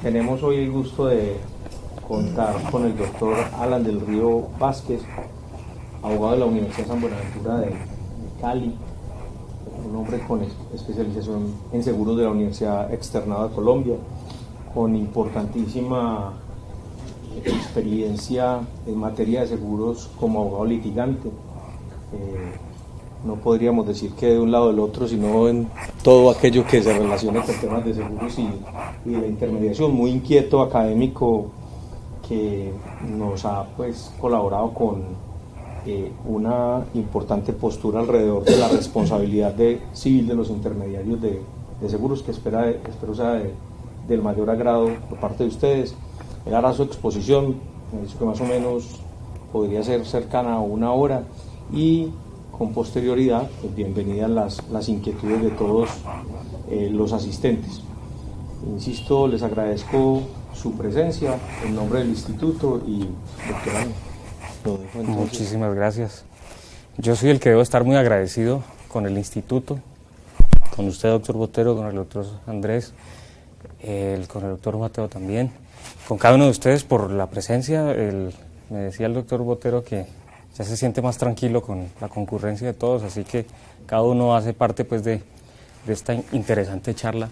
Tenemos hoy el gusto de contar con el doctor Alan del Río Vázquez, abogado de la Universidad San Buenaventura de Cali, un hombre con especialización en seguros de la Universidad Externada de Colombia, con importantísima experiencia en materia de seguros como abogado litigante. No podríamos decir que de un lado o del otro, sino en todo aquello que se relacione con temas de seguros y de la intermediación. Muy inquieto, académico, que nos ha colaborado con una importante postura alrededor de la responsabilidad civil de los intermediarios de seguros, que espero sea del mayor agrado por parte de ustedes. Él hará su exposición, me dice que más o menos podría ser cercana a 1 hora, y con posterioridad, bienvenidas las inquietudes de todos los asistentes. Insisto, les agradezco su presencia en nombre del instituto y doctor Alan. Muchísimas gracias. Yo soy el que debo estar muy agradecido con el instituto, con usted, doctor Botero, con el doctor Andrés, con el doctor Mateo también, con cada uno de ustedes por la presencia. Me decía el doctor Botero que ya se siente más tranquilo con la concurrencia de todos, así que cada uno hace parte de esta interesante charla.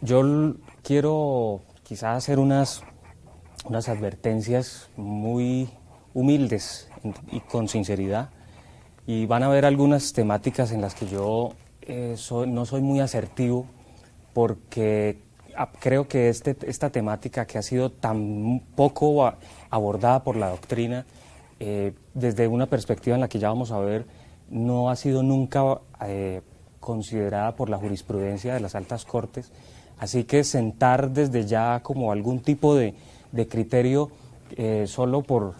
Yo quiero quizás hacer unas advertencias muy humildes y con sinceridad, y van a haber algunas temáticas en las que yo no soy muy asertivo, porque creo que esta temática, que ha sido tan poco abordada por la doctrina, desde una perspectiva en la que ya vamos a ver, no ha sido nunca considerada por la jurisprudencia de las altas cortes. Así que sentar desde ya como algún tipo de criterio solo por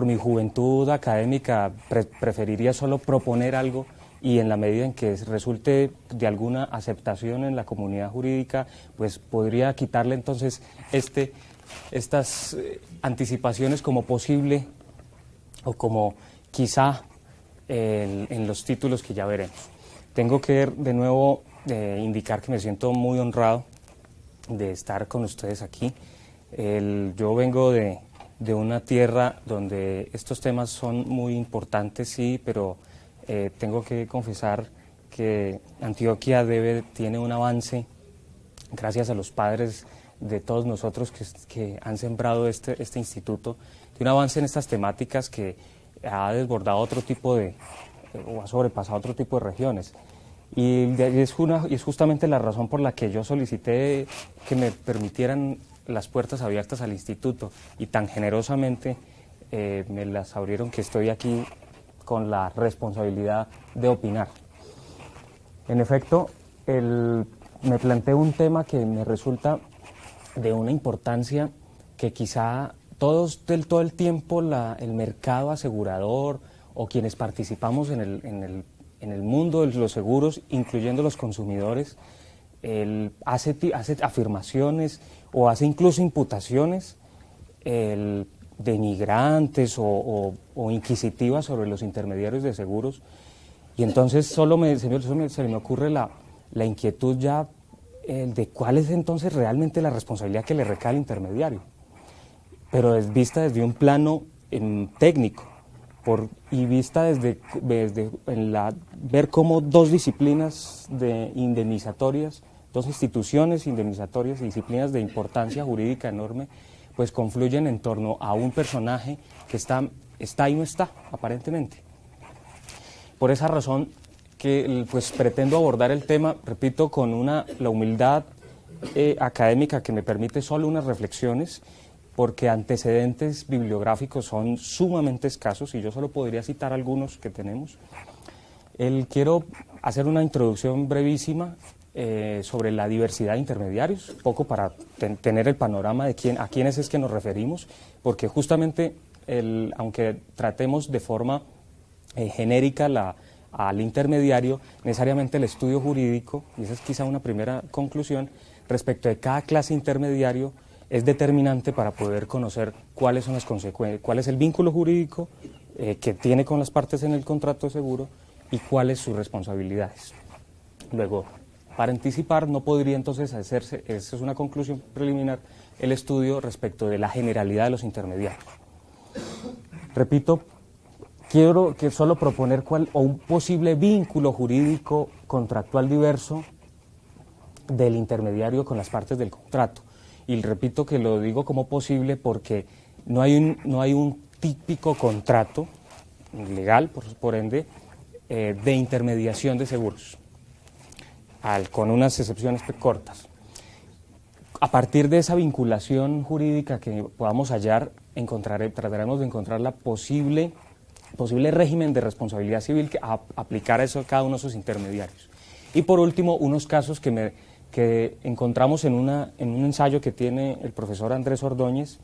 mi juventud académica, preferiría solo proponer algo, y en la medida en que resulte de alguna aceptación en la comunidad jurídica, pues podría quitarle entonces estas anticipaciones como posible o como quizá en los títulos que ya veremos. Tengo que de nuevo indicar que me siento muy honrado de estar con ustedes aquí. Yo vengo de una tierra donde estos temas son muy importantes, sí, pero tengo que confesar que Antioquia tiene un avance, gracias a los padres de todos nosotros que han sembrado este instituto, tiene un avance en estas temáticas que ha desbordado o ha sobrepasado otro tipo de regiones. Y es justamente la razón por la que yo solicité que me permitieran las puertas abiertas al instituto, y tan generosamente me las abrieron, que estoy aquí con la responsabilidad de opinar. En efecto, me planteé un tema que me resulta de una importancia que quizá todo el tiempo el mercado asegurador o quienes participamos en el mundo de los seguros, incluyendo los consumidores, hace afirmaciones o hace incluso imputaciones denigrantes o inquisitivas sobre los intermediarios de seguros, y entonces se me ocurre la inquietud ya de cuál es entonces realmente la responsabilidad que le recae al intermediario, pero vista desde un plano técnico, y vista desde ver cómo dos disciplinas indemnizatorias, dos instituciones indemnizatorias y disciplinas de importancia jurídica enorme, pues confluyen en torno a un personaje que está y no está, aparentemente. Por esa razón que pretendo abordar el tema, repito, con la humildad académica que me permite solo unas reflexiones, porque antecedentes bibliográficos son sumamente escasos y yo solo podría citar algunos que tenemos. Quiero hacer una introducción brevísima sobre la diversidad de intermediarios, un poco para tener el panorama de a quiénes es que nos referimos, porque justamente, aunque tratemos de forma genérica al intermediario, necesariamente el estudio jurídico, y esa es quizá una primera conclusión, respecto de cada clase intermediario, es determinante para poder conocer cuáles son las consecuencias, cuál es el vínculo jurídico que tiene con las partes en el contrato de seguro y cuáles sus responsabilidades. Luego, Para anticipar no podría entonces hacerse, esa es una conclusión preliminar, el estudio respecto de la generalidad de los intermediarios. Repito, quiero que solo proponer un posible vínculo jurídico contractual diverso del intermediario con las partes del contrato. Y repito que lo digo como posible porque no hay un típico contrato legal, por ende, de intermediación de seguros, con unas excepciones cortas. A partir de esa vinculación jurídica que podamos hallar, trataremos de encontrar la posible régimen de responsabilidad civil que aplicar a eso a cada uno de sus intermediarios. Y por último, unos casos que encontramos en un ensayo que tiene el profesor Andrés Ordóñez,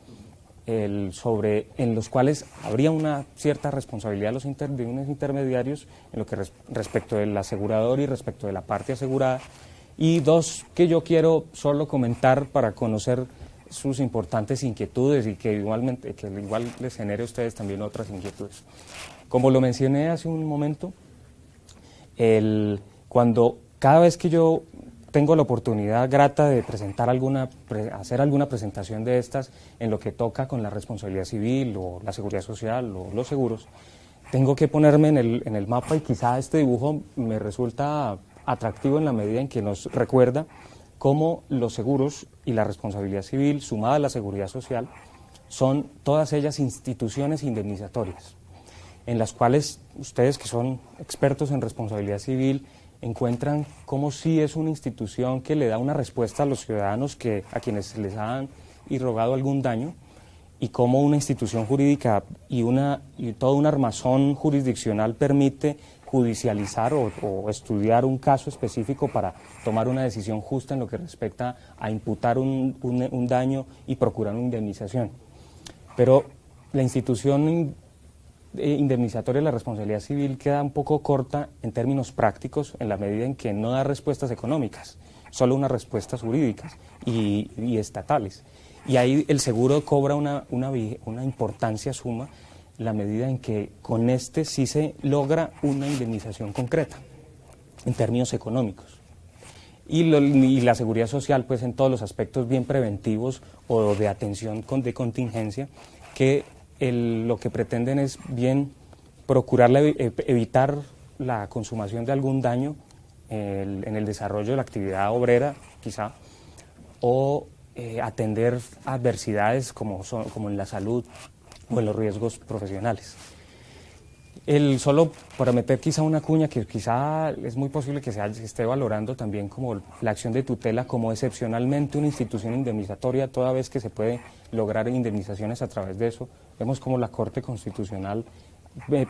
en los cuales habría una cierta responsabilidad de unos intermediarios en lo que respecto del asegurador y respecto de la parte asegurada, y dos que yo quiero solo comentar para conocer sus importantes inquietudes y que igual les genere a ustedes también otras inquietudes. Como lo mencioné hace un momento, cada vez que yo tengo la oportunidad grata de hacer alguna presentación de estas en lo que toca con la responsabilidad civil o la seguridad social o los seguros, tengo que ponerme en el mapa, y quizá este dibujo me resulta atractivo en la medida en que nos recuerda cómo los seguros y la responsabilidad civil sumada a la seguridad social son todas ellas instituciones indemnizatorias, en las cuales ustedes, que son expertos en responsabilidad civil, encuentran cómo sí es una institución que le da una respuesta a los ciudadanos a quienes les han irrogado algún daño, y cómo una institución jurídica y todo un armazón jurisdiccional permite judicializar o estudiar un caso específico para tomar una decisión justa en lo que respecta a imputar un daño y procurar una indemnización. Pero la institución indemnizatoria de la responsabilidad civil queda un poco corta en términos prácticos, en la medida en que no da respuestas económicas, solo unas respuestas jurídicas y estatales. Y ahí el seguro cobra una importancia suma, en la medida en que con este sí se logra una indemnización concreta en términos económicos. Y la seguridad social, pues en todos los aspectos bien preventivos o de atención de contingencia, que lo que pretenden es bien procurar evitar la consumación de algún daño en el desarrollo de la actividad obrera, quizá, o atender adversidades como en la salud o en los riesgos profesionales. Solo para meter quizá una cuña, que quizá es muy posible que se esté valorando también como la acción de tutela como excepcionalmente una institución indemnizatoria, toda vez que se puede lograr indemnizaciones a través de eso. Vemos como la Corte Constitucional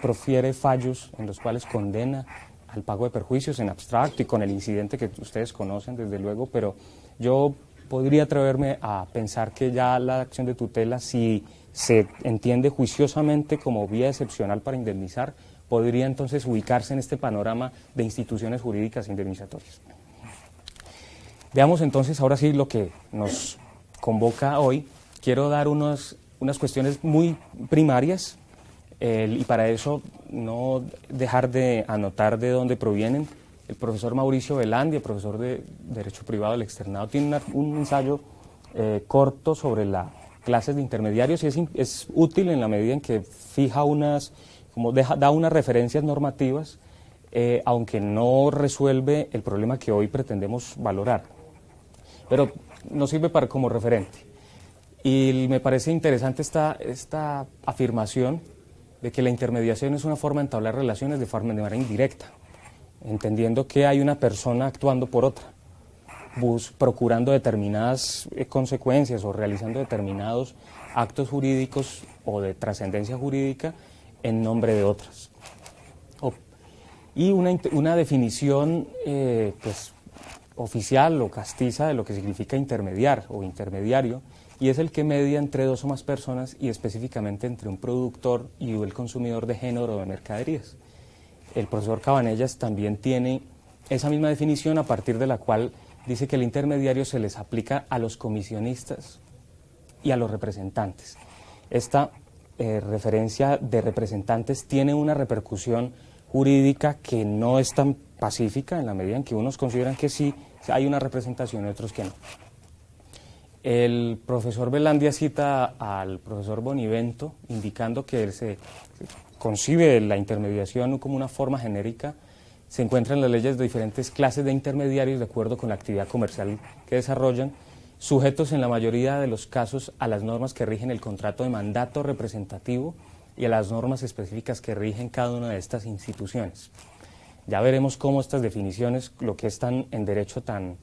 profiere fallos en los cuales condena al pago de perjuicios en abstracto y con el incidente que ustedes conocen desde luego, pero yo podría atreverme a pensar que ya la acción de tutela, si se entiende juiciosamente como vía excepcional para indemnizar, podría entonces ubicarse en este panorama de instituciones jurídicas indemnizatorias. Veamos entonces ahora sí lo que nos convoca hoy. Quiero dar unas cuestiones muy primarias y para eso no dejar de anotar de dónde provienen. El profesor Mauricio Velandia, profesor de Derecho Privado del Externado, tiene un ensayo corto sobre las clases de intermediarios, y es útil en la medida en que fija da unas referencias normativas, aunque no resuelve el problema que hoy pretendemos valorar, pero nos sirve como referente. Y me parece interesante esta afirmación de que la intermediación es una forma de entablar relaciones de manera indirecta, entendiendo que hay una persona actuando por otra, procurando determinadas consecuencias o realizando determinados actos jurídicos o de trascendencia jurídica en nombre de otras. Y una definición pues, oficial o castiza de lo que significa intermediar o intermediario, y es el que media entre dos o más personas y específicamente entre un productor y el consumidor de género o de mercaderías. El profesor Cabanellas también tiene esa misma definición, a partir de la cual dice que el intermediario se les aplica a los comisionistas y a los representantes. Esta referencia de representantes tiene una repercusión jurídica que no es tan pacífica, en la medida en que unos consideran que sí hay una representación y otros que no. El profesor Velandia cita al profesor Bonivento, indicando que se concibe la intermediación como una forma genérica. Se encuentran las leyes de diferentes clases de intermediarios de acuerdo con la actividad comercial que desarrollan, sujetos en la mayoría de los casos a las normas que rigen el contrato de mandato representativo y a las normas específicas que rigen cada una de estas instituciones. Ya veremos cómo estas definiciones, lo que es tan en derecho tan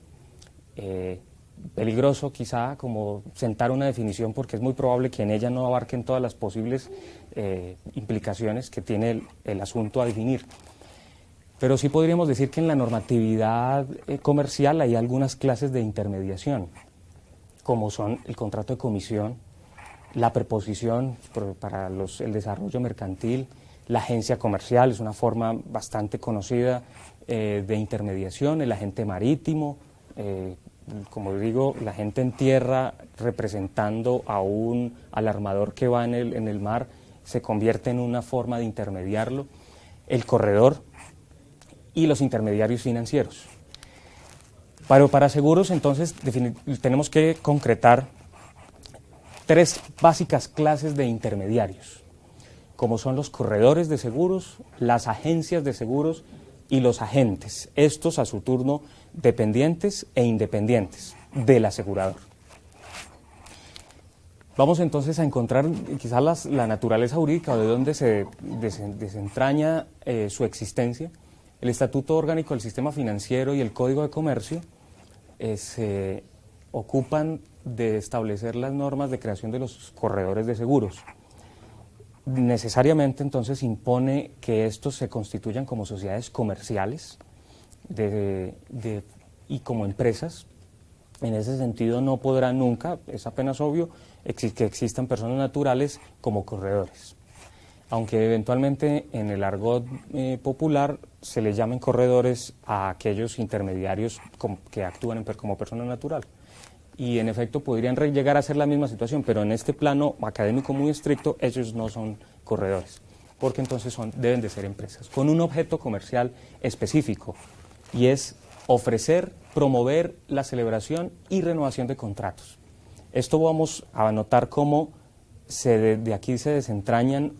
peligroso quizá como sentar una definición, porque es muy probable que en ella no abarquen todas las posibles implicaciones que tiene el asunto a definir. Pero sí podríamos decir que en la normatividad comercial hay algunas clases de intermediación, como son el contrato de comisión, la preposición para el desarrollo mercantil, la agencia comercial, es una forma bastante conocida de intermediación, el agente marítimo, como digo, la gente en tierra representando al armador que va en el mar, se convierte en una forma de intermediarlo, el corredor y los intermediarios financieros. Pero para seguros, entonces, tenemos que concretar tres básicas clases de intermediarios, como son los corredores de seguros, las agencias de seguros y los agentes, estos a su turno dependientes e independientes del asegurador. Vamos entonces a encontrar quizás la naturaleza jurídica o de dónde se desentraña su existencia. El Estatuto Orgánico del Sistema Financiero y el Código de Comercio se ocupan de establecer las normas de creación de los corredores de seguros. Necesariamente entonces impone que estos se constituyan como sociedades comerciales y como empresas. En ese sentido no podrá nunca, es apenas obvio, que existan personas naturales como corredores. Aunque eventualmente en el argot popular se le llamen corredores a aquellos intermediarios que actúan como persona natural. Y en efecto podrían llegar a ser la misma situación, pero en este plano académico muy estricto ellos no son corredores, porque entonces deben de ser empresas, con un objeto comercial específico, y es ofrecer, promover la celebración y renovación de contratos. Esto vamos a notar cómo de aquí se desentrañan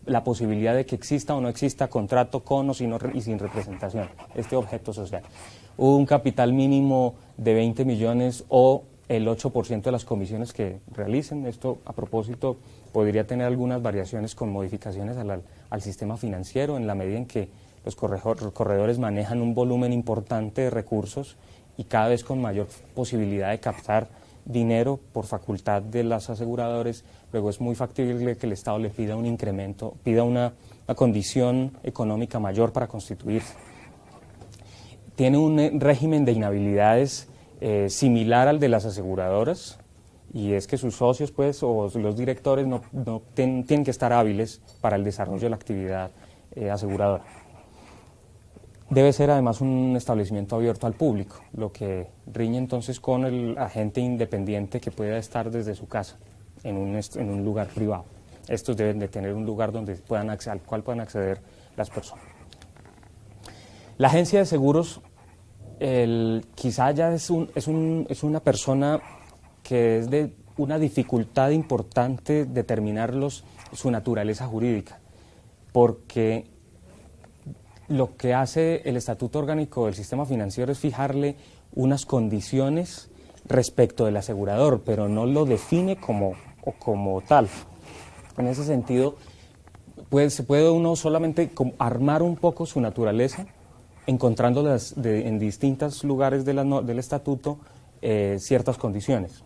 la posibilidad de que exista o no exista contrato con o y sin representación, este objeto social. Un capital mínimo de 20 millones o el 8% de las comisiones que realicen. Esto, a propósito, podría tener algunas variaciones con modificaciones al sistema financiero, en la medida en que los corredores manejan un volumen importante de recursos y cada vez con mayor posibilidad de captar dinero por facultad de los aseguradores. Luego es muy factible que el Estado le pida un incremento, pida una condición económica mayor para constituirse. Tiene un régimen de inhabilidades similar al de las aseguradoras, y es que sus socios pues, o los directores tienen que estar hábiles para el desarrollo de la actividad aseguradora. Debe ser además un establecimiento abierto al público, lo que riñe entonces con el agente independiente que pueda estar desde su casa en un lugar privado. Estos deben de tener un lugar al cual puedan acceder las personas. La agencia de seguros quizá ya es una persona que es de una dificultad importante determinar su naturaleza jurídica, porque lo que hace el Estatuto Orgánico del Sistema Financiero es fijarle unas condiciones respecto del asegurador, pero no lo define como tal. En ese sentido, se puede uno solamente armar un poco su naturaleza, encontrándolas en distintos lugares del Estatuto ciertas condiciones.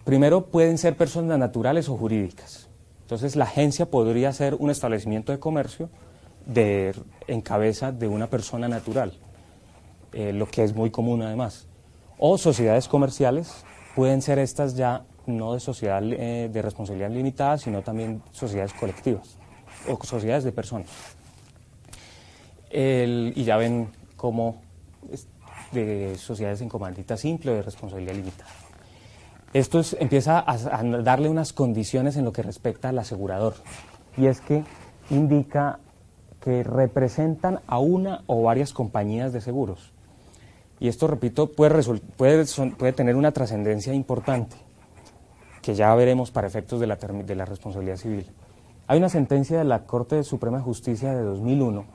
Primero, pueden ser personas naturales o jurídicas. Entonces, la agencia podría ser un establecimiento de comercio en cabeza de una persona natural, lo que es muy común además. O sociedades comerciales, pueden ser estas ya no de sociedad de responsabilidad limitada, sino también sociedades colectivas o sociedades de personas. Y ya ven cómo de sociedades en comandita simple o de responsabilidad limitada. Esto empieza a darle unas condiciones en lo que respecta al asegurador, y es que indica que representan a una o varias compañías de seguros. Y esto, repito, puede tener una trascendencia importante, que ya veremos para efectos de la responsabilidad civil. Hay una sentencia de la Corte Suprema de Justicia de 2001,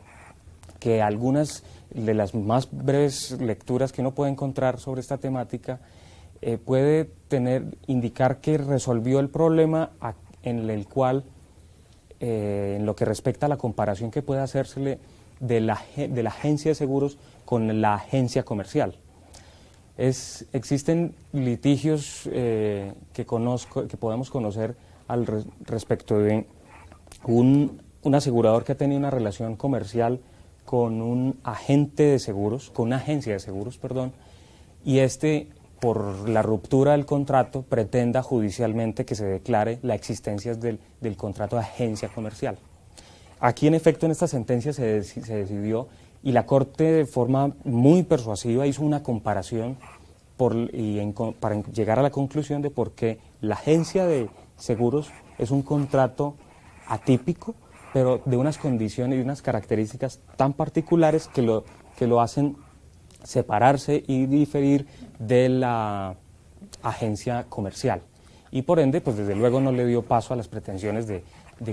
que algunas de las más breves lecturas que uno puede encontrar sobre esta temática puede indicar que resolvió el problema en el cual, en lo que respecta a la comparación que puede hacérsele de la agencia de seguros con la agencia comercial. Existen litigios que podemos conocer respecto de un asegurador que ha tenido una relación comercial con un agente de seguros, con una agencia de seguros, perdón, y por la ruptura del contrato, pretenda judicialmente que se declare la existencia del contrato de agencia comercial. Aquí, en efecto, en esta sentencia se decidió, y la Corte, de forma muy persuasiva, hizo una comparación para llegar a la conclusión de por qué la agencia de seguros es un contrato atípico, pero de unas condiciones y unas características tan particulares que lo hacen separarse y diferir de la agencia comercial. Y por ende, pues desde luego no le dio paso a las pretensiones de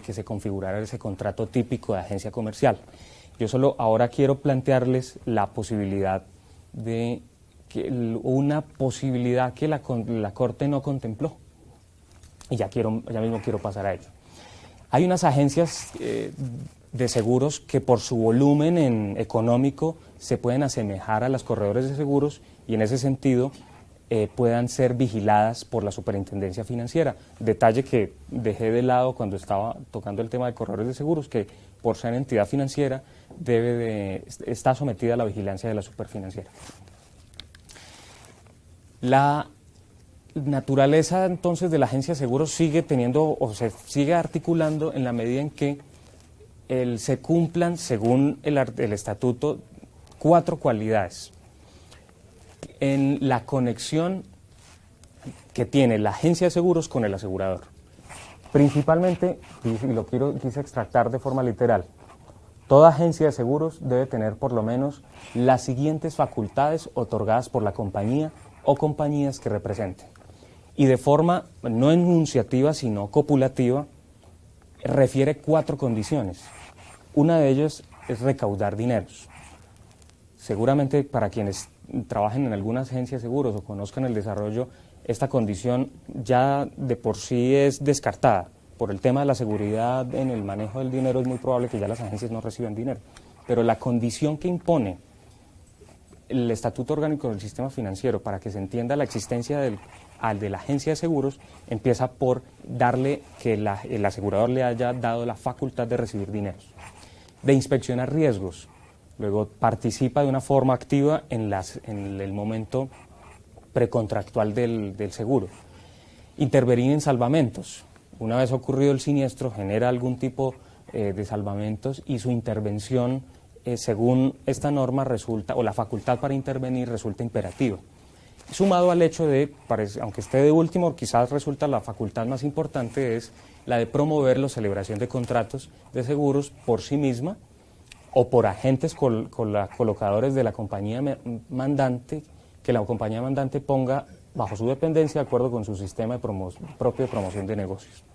que se configurara ese contrato típico de agencia comercial. Yo solo ahora quiero plantearles la posibilidad una posibilidad que la Corte no contempló. Y ya mismo quiero pasar a ello. Hay unas agencias de seguros que por su volumen económico se pueden asemejar a las corredores de seguros y en ese sentido puedan ser vigiladas por la Superintendencia Financiera. Detalle que dejé de lado cuando estaba tocando el tema de corredores de seguros, que por ser entidad financiera está sometida a la vigilancia de la Superfinanciera. La naturaleza entonces de la agencia de seguros sigue teniendo o se sigue articulando en la medida en que se cumplan, según el estatuto, 4 cualidades en la conexión que tiene la agencia de seguros con el asegurador. Principalmente, y lo quise extractar de forma literal, toda agencia de seguros debe tener por lo menos las siguientes facultades otorgadas por la compañía o compañías que representen. Y de forma no enunciativa, sino copulativa, refiere 4 condiciones. Una de ellas es recaudar dineros. Seguramente para quienes trabajen en alguna agencia de seguros o conozcan el desarrollo, esta condición ya de por sí es descartada. Por el tema de la seguridad en el manejo del dinero es muy probable que ya las agencias no reciban dinero. Pero la condición que impone el Estatuto Orgánico del Sistema Financiero para que se entienda la existencia de la agencia de seguros empieza por darle que el asegurador le haya dado la facultad de recibir dineros, de inspeccionar riesgos, luego participa de una forma activa en el momento precontractual del seguro, intervenir en salvamentos. Una vez ocurrido el siniestro, genera algún tipo de salvamentos y su intervención, según esta norma, o la facultad para intervenir resulta imperativa. Sumado al hecho de, aunque esté de último, quizás resulta la facultad más importante, es la de promover la celebración de contratos de seguros por sí misma o por agentes colocadores de la compañía mandante, que la compañía mandante ponga bajo su dependencia de acuerdo con su sistema propio de promoción de negocios.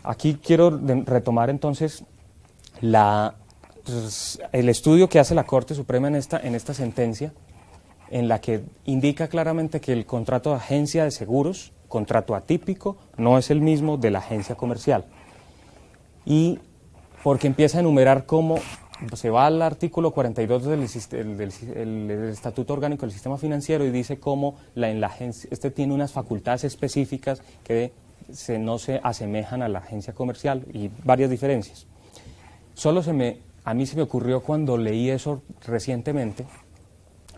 Aquí quiero retomar entonces el estudio que hace la Corte Suprema en esta sentencia, en la que indica claramente que el contrato de agencia de seguros, contrato atípico, no es el mismo de la agencia comercial. Y porque empieza a enumerar cómo se va al artículo 42 del Estatuto Orgánico del Sistema Financiero y dice cómo en la agencia, tiene unas facultades específicas que no se asemejan a la agencia comercial y varias diferencias. A mí se me ocurrió cuando leí eso recientemente,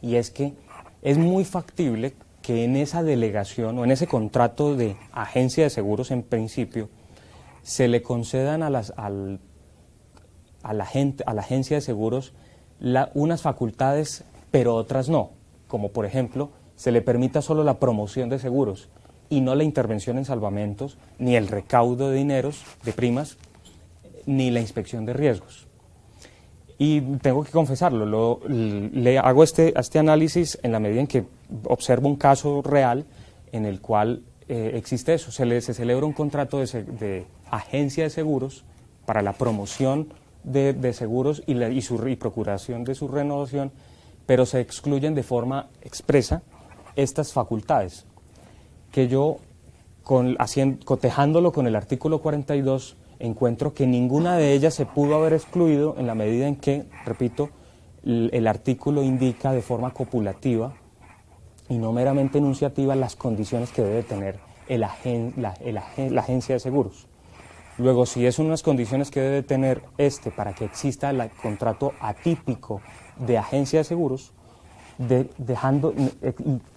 y es que es muy factible que en esa delegación o en ese contrato de agencia de seguros, en principio, se le concedan a la agencia de seguros unas facultades, pero otras no, como por ejemplo, se le permita solo la promoción de seguros y no la intervención en salvamentos, ni el recaudo de dineros, de primas, ni la inspección de riesgos. Y tengo que confesarlo, le hago este análisis en la medida en que observo un caso real en el cual existe eso. Se celebra un contrato de agencia de seguros para la promoción de seguros y procuración de su renovación, pero se excluyen de forma expresa estas facultades, que yo, cotejándolo con el artículo 42, encuentro que ninguna de ellas se pudo haber excluido en la medida en que, repito, el artículo indica de forma copulativa y no meramente enunciativa las condiciones que debe tener la agencia de seguros. Luego, si es unas condiciones que debe tener para que exista el contrato atípico de agencia de seguros,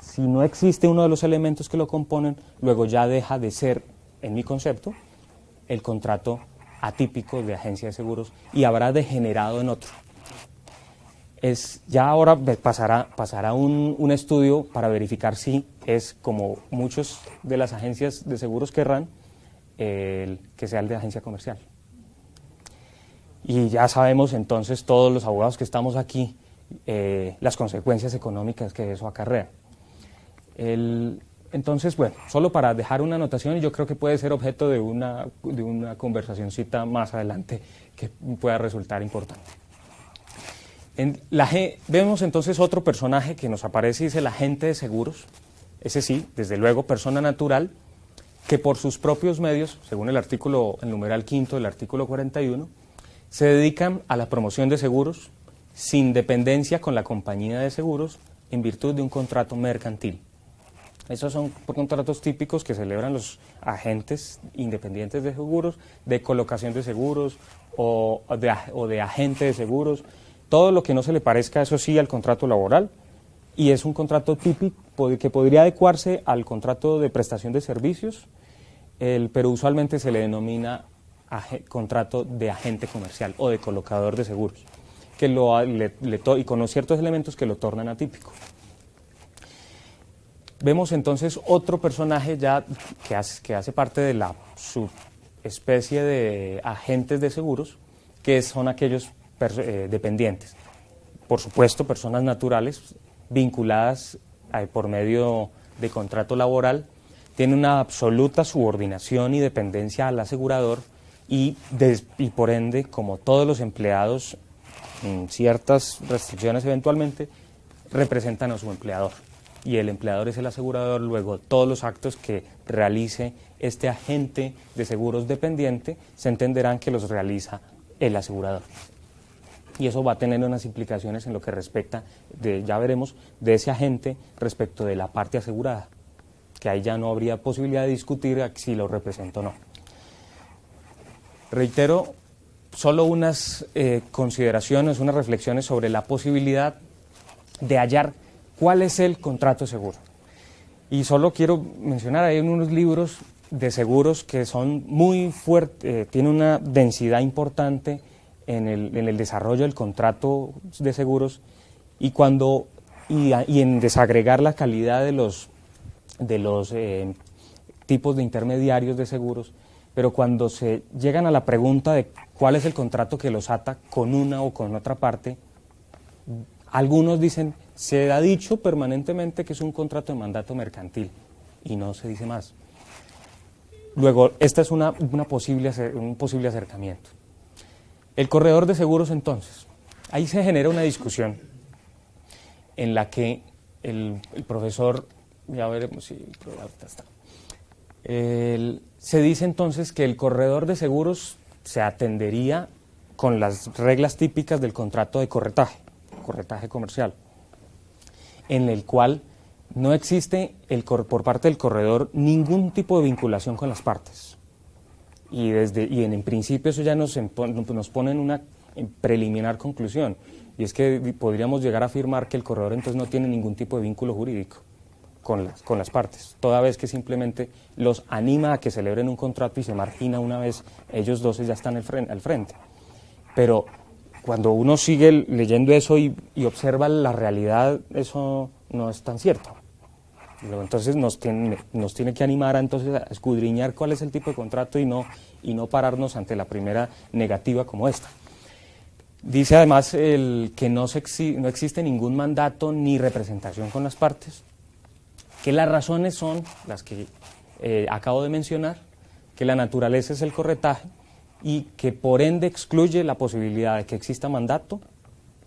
si no existe uno de los elementos que lo componen, luego ya deja de ser, en mi concepto, el contrato atípico de agencia de seguros y habrá degenerado en otro. Ya ahora pasará un estudio para verificar si es, como muchos de las agencias de seguros querrán, que sea el de agencia comercial. Y ya sabemos entonces, todos los abogados que estamos aquí, las consecuencias económicas que eso acarrea. Entonces, bueno, solo para dejar una anotación, y yo creo que puede ser objeto de una conversacioncita más adelante que pueda resultar importante. Vemos entonces otro personaje que nos aparece y es el agente de seguros, ese sí, desde luego, persona natural, que por sus propios medios, según el numeral quinto del artículo 41, se dedican a la promoción de seguros sin dependencia con la compañía de seguros en virtud de un contrato mercantil. Esos son contratos típicos que celebran los agentes independientes de seguros, de colocación de seguros o de agente de seguros, todo lo que no se le parezca, eso sí, al contrato laboral, y es un contrato típico que podría adecuarse al contrato de prestación de servicios, pero usualmente se le denomina contrato de agente comercial o de colocador de seguros, y con ciertos elementos que lo tornan atípico. Vemos entonces otro personaje ya que hace parte de la subespecie de agentes de seguros, que son aquellos dependientes. Por supuesto, personas naturales vinculadas por medio de contrato laboral, tienen una absoluta subordinación y dependencia al asegurador y por ende, como todos los empleados, en ciertas restricciones eventualmente, representan a su empleador. Y el empleador es el asegurador, luego todos los actos que realice este agente de seguros dependiente se entenderán que los realiza el asegurador. Y eso va a tener unas implicaciones en lo que respecta, ya veremos, de ese agente respecto de la parte asegurada, que ahí ya no habría posibilidad de discutir si lo representa o no. Reitero, solo unas consideraciones, unas reflexiones sobre la posibilidad de hallar ¿cuál es el contrato de seguro? Y solo quiero mencionar, hay unos libros de seguros que son muy fuertes, tienen una densidad importante en el desarrollo del contrato de seguros y en desagregar la calidad de los tipos de intermediarios de seguros, pero cuando se llegan a la pregunta de cuál es el contrato que los ata con una o con otra parte, algunos dicen, se ha dicho permanentemente que es un contrato de mandato mercantil y no se dice más. Luego, esta es un posible acercamiento. El corredor de seguros, entonces, ahí se genera una discusión en la que el profesor, ya veremos si ahorita está, se dice entonces que el corredor de seguros se atendería con las reglas típicas del contrato de corretaje comercial, en el cual no existe por parte del corredor ningún tipo de vinculación con las partes. Y en principio eso ya nos pone en una preliminar conclusión, y es que podríamos llegar a afirmar que el corredor entonces no tiene ningún tipo de vínculo jurídico con las partes, toda vez que simplemente los anima a que celebren un contrato y se margina una vez ellos dos ya están al frente. Pero cuando uno sigue leyendo eso y observa la realidad, eso no es tan cierto. Entonces nos tiene que animar a escudriñar cuál es el tipo de contrato y no pararnos ante la primera negativa como esta. Dice además que no existe ningún mandato ni representación con las partes, que las razones son las que acabo de mencionar, que la naturaleza es el corretaje y que por ende excluye la posibilidad de que exista mandato,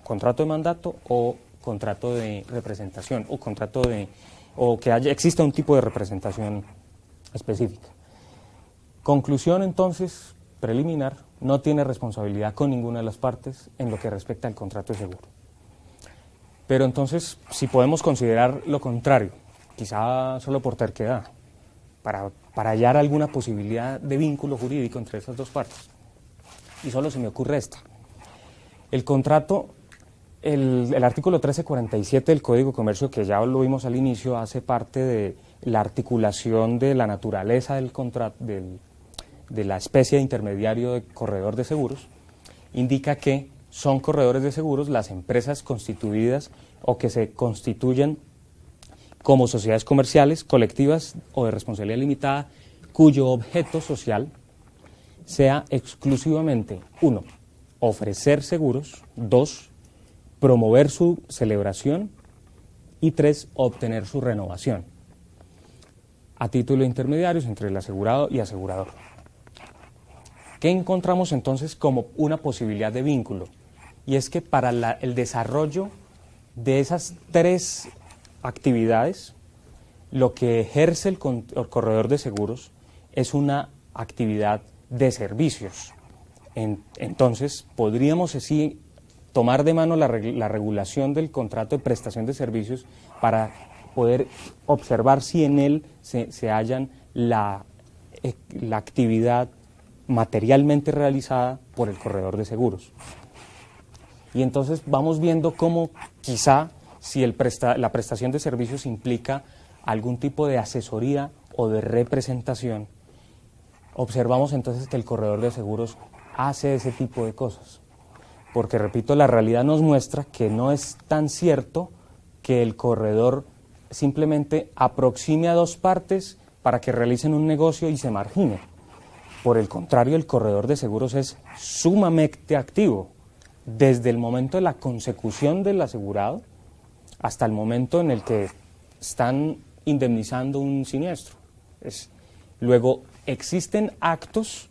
contrato de mandato o contrato de representación o que exista un tipo de representación específica. Conclusión entonces preliminar: no tiene responsabilidad con ninguna de las partes en lo que respecta al contrato de seguro. Pero entonces, si podemos considerar lo contrario, quizá solo por terquedad, para hallar alguna posibilidad de vínculo jurídico entre esas dos partes, y solo se me ocurre esta. El contrato, el artículo 1347 del Código de Comercio, que ya lo vimos al inicio, hace parte de la articulación de la naturaleza del contrato, de la especie de intermediario de corredor de seguros. Indica que son corredores de seguros las empresas constituidas o que se constituyen como sociedades comerciales, colectivas o de responsabilidad limitada, cuyo objeto social sea exclusivamente: 1. Ofrecer seguros; 2. Promover su celebración; y 3. Obtener su renovación, a título de intermediarios entre el asegurado y asegurador. ¿Qué encontramos entonces como una posibilidad de vínculo? Y es que para el desarrollo de esas tres actividades, lo que ejerce el corredor de seguros es una actividad de servicios. Entonces, podríamos así tomar de mano la regulación del contrato de prestación de servicios para poder observar si en él se hallan la actividad materialmente realizada por el corredor de seguros. Y entonces vamos viendo cómo quizá si la prestación de servicios implica algún tipo de asesoría o de representación, observamos entonces que el corredor de seguros hace ese tipo de cosas. Porque, repito, la realidad nos muestra que no es tan cierto que el corredor simplemente aproxime a dos partes para que realicen un negocio y se margine. Por el contrario, el corredor de seguros es sumamente activo, desde el momento de la consecución del asegurado hasta el momento en el que están indemnizando un siniestro. Luego, existen actos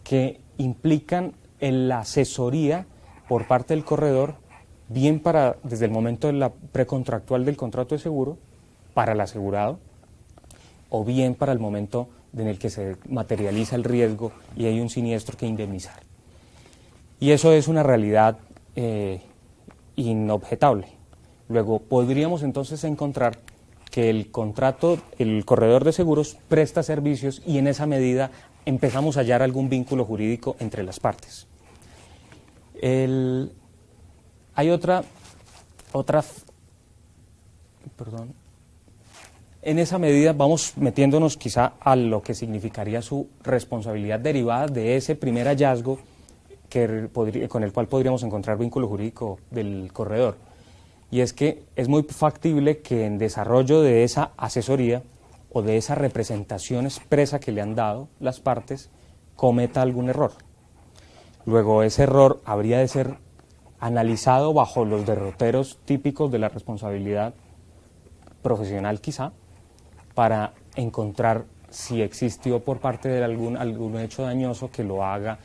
que implican la asesoría por parte del corredor, bien desde el momento de la precontractual del contrato de seguro, para el asegurado, o bien para el momento en el que se materializa el riesgo y hay un siniestro que indemnizar. Y eso es una realidad inobjetable. Luego, podríamos entonces encontrar que el corredor de seguros presta servicios y en esa medida empezamos a hallar algún vínculo jurídico entre las partes. Hay otra, en esa medida vamos metiéndonos quizá a lo que significaría su responsabilidad derivada de ese primer hallazgo con el cual podríamos encontrar vínculo jurídico del corredor. Y es que es muy factible que en desarrollo de esa asesoría o de esa representación expresa que le han dado las partes, cometa algún error. Luego, ese error habría de ser analizado bajo los derroteros típicos de la responsabilidad profesional quizá, para encontrar si existió por parte de algún hecho dañoso que lo haga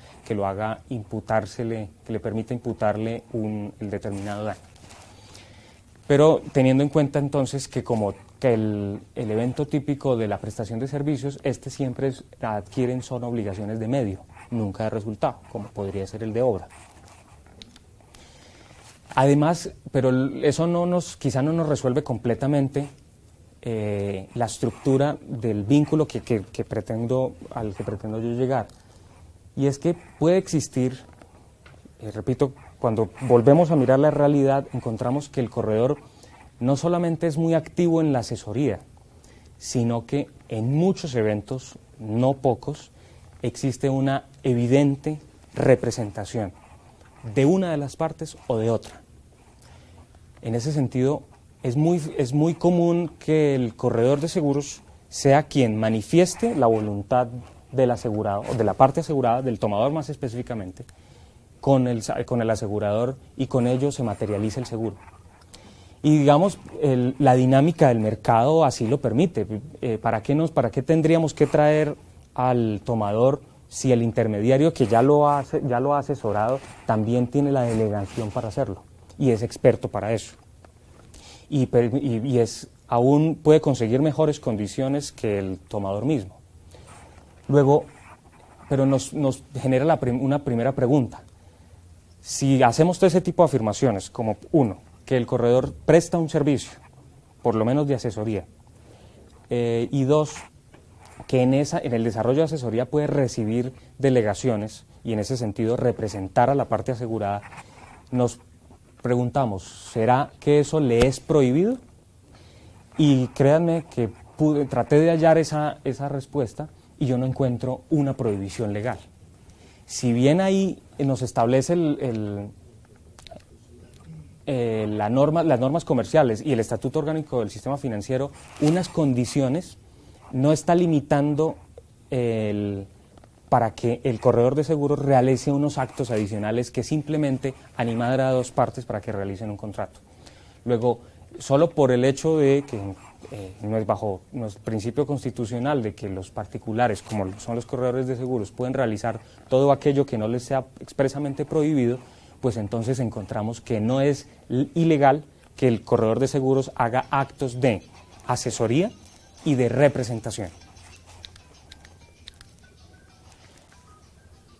imputársele, que le permita imputarle el determinado daño. Pero teniendo en cuenta entonces que el evento típico de la prestación de servicios, siempre son obligaciones de medio, nunca de resultado, como podría ser el de obra. Además, pero eso quizá no nos resuelve completamente la estructura del vínculo al que pretendo yo llegar. Y es que puede existir, repito, cuando volvemos a mirar la realidad, encontramos que el corredor no solamente es muy activo en la asesoría, sino que en muchos eventos, no pocos, existe una evidente representación de una de las partes o de otra. En ese sentido, es muy común que el corredor de seguros sea quien manifieste la voluntad del asegurado, o de la parte asegurada, del tomador más específicamente, con el asegurador y con ello se materializa el seguro. Y digamos, la dinámica del mercado así lo permite. ¿Para qué tendríamos que traer al tomador si el intermediario que ya lo ha asesorado también tiene la delegación para hacerlo y es experto para eso? Y aún puede conseguir mejores condiciones que el tomador mismo. Luego, pero nos genera una primera pregunta. Si hacemos todo ese tipo de afirmaciones, como uno, que el corredor presta un servicio, por lo menos de asesoría, y dos, que en el desarrollo de asesoría puede recibir delegaciones y en ese sentido representar a la parte asegurada, nos preguntamos, ¿será que eso le es prohibido? Y créanme que traté de hallar esa respuesta y yo no encuentro una prohibición legal. Si bien ahí nos establece las normas comerciales y el Estatuto Orgánico del Sistema Financiero unas condiciones, no está limitando para que el corredor de seguros realice unos actos adicionales que simplemente animar a dos partes para que realicen un contrato. Luego, solo por el hecho de que no es bajo nuestro principio constitucional de que los particulares, como son los corredores de seguros, pueden realizar todo aquello que no les sea expresamente prohibido, pues entonces encontramos que no es ilegal que el corredor de seguros haga actos de asesoría y de representación.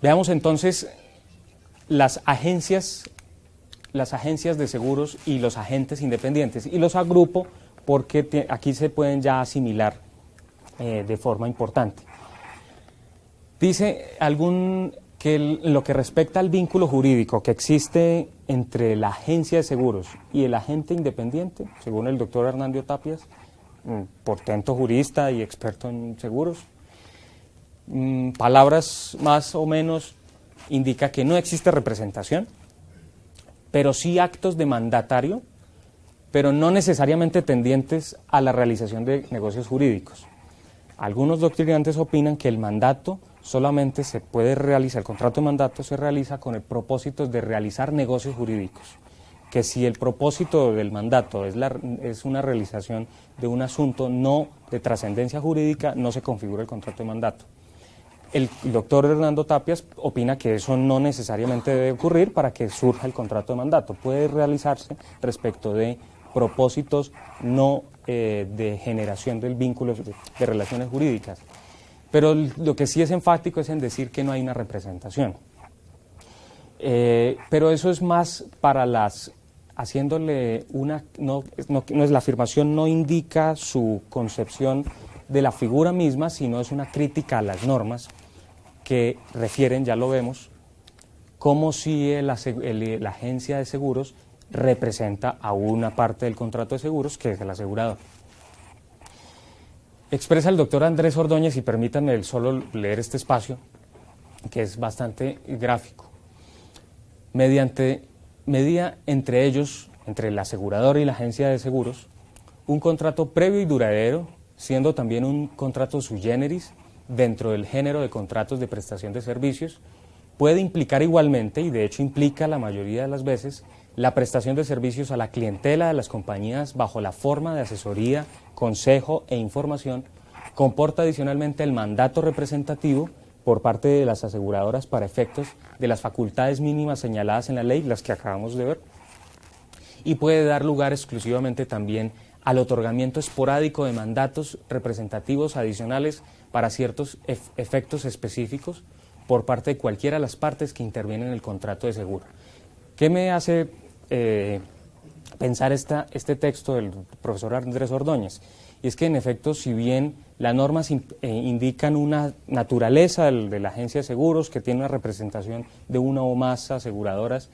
Veamos entonces las agencias de seguros y los agentes independientes, y los agrupo porque aquí se pueden ya asimilar de forma importante. Dice que lo que respecta al vínculo jurídico que existe entre la agencia de seguros y el agente independiente, según el doctor Hernando Tapias, portento jurista y experto en seguros, palabras más o menos indica que no existe representación, pero sí actos de mandatario, pero no necesariamente tendientes a la realización de negocios jurídicos. Algunos doctrinantes opinan que el mandato solamente se puede realizar, el contrato de mandato se realiza con el propósito de realizar negocios jurídicos, que si el propósito del mandato es una realización de un asunto no de trascendencia jurídica, no se configura el contrato de mandato. El doctor Hernando Tapias opina que eso no necesariamente debe ocurrir para que surja el contrato de mandato, puede realizarse respecto de propósitos no de generación del vínculo de relaciones jurídicas. Pero lo que sí es enfático es en decir que no hay una representación. Pero eso es más para haciéndole no es la afirmación, no indica su concepción de la figura misma, sino es una crítica a las normas que refieren, ya lo vemos, como si la agencia de seguros representa a una parte del contrato de seguros que es el asegurador. Expresa el doctor Andrés Ordóñez, y permítanme solo leer este espacio, que es bastante gráfico. Medía entre ellos, entre el asegurador y la agencia de seguros, un contrato previo y duradero, siendo también un contrato sui generis dentro del género de contratos de prestación de servicios, puede implicar igualmente, y de hecho implica la mayoría de las veces, la prestación de servicios a la clientela de las compañías bajo la forma de asesoría, consejo e información, comporta adicionalmente el mandato representativo por parte de las aseguradoras para efectos de las facultades mínimas señaladas en la ley, las que acabamos de ver, y puede dar lugar exclusivamente también al otorgamiento esporádico de mandatos representativos adicionales para ciertos efectos específicos por parte de cualquiera de las partes que intervienen en el contrato de seguro. ¿Qué me hace pensar este texto del profesor Andrés Ordóñez? Y es que en efecto, si bien las normas indican una naturaleza de la agencia de seguros que tiene una representación de una o más aseguradoras,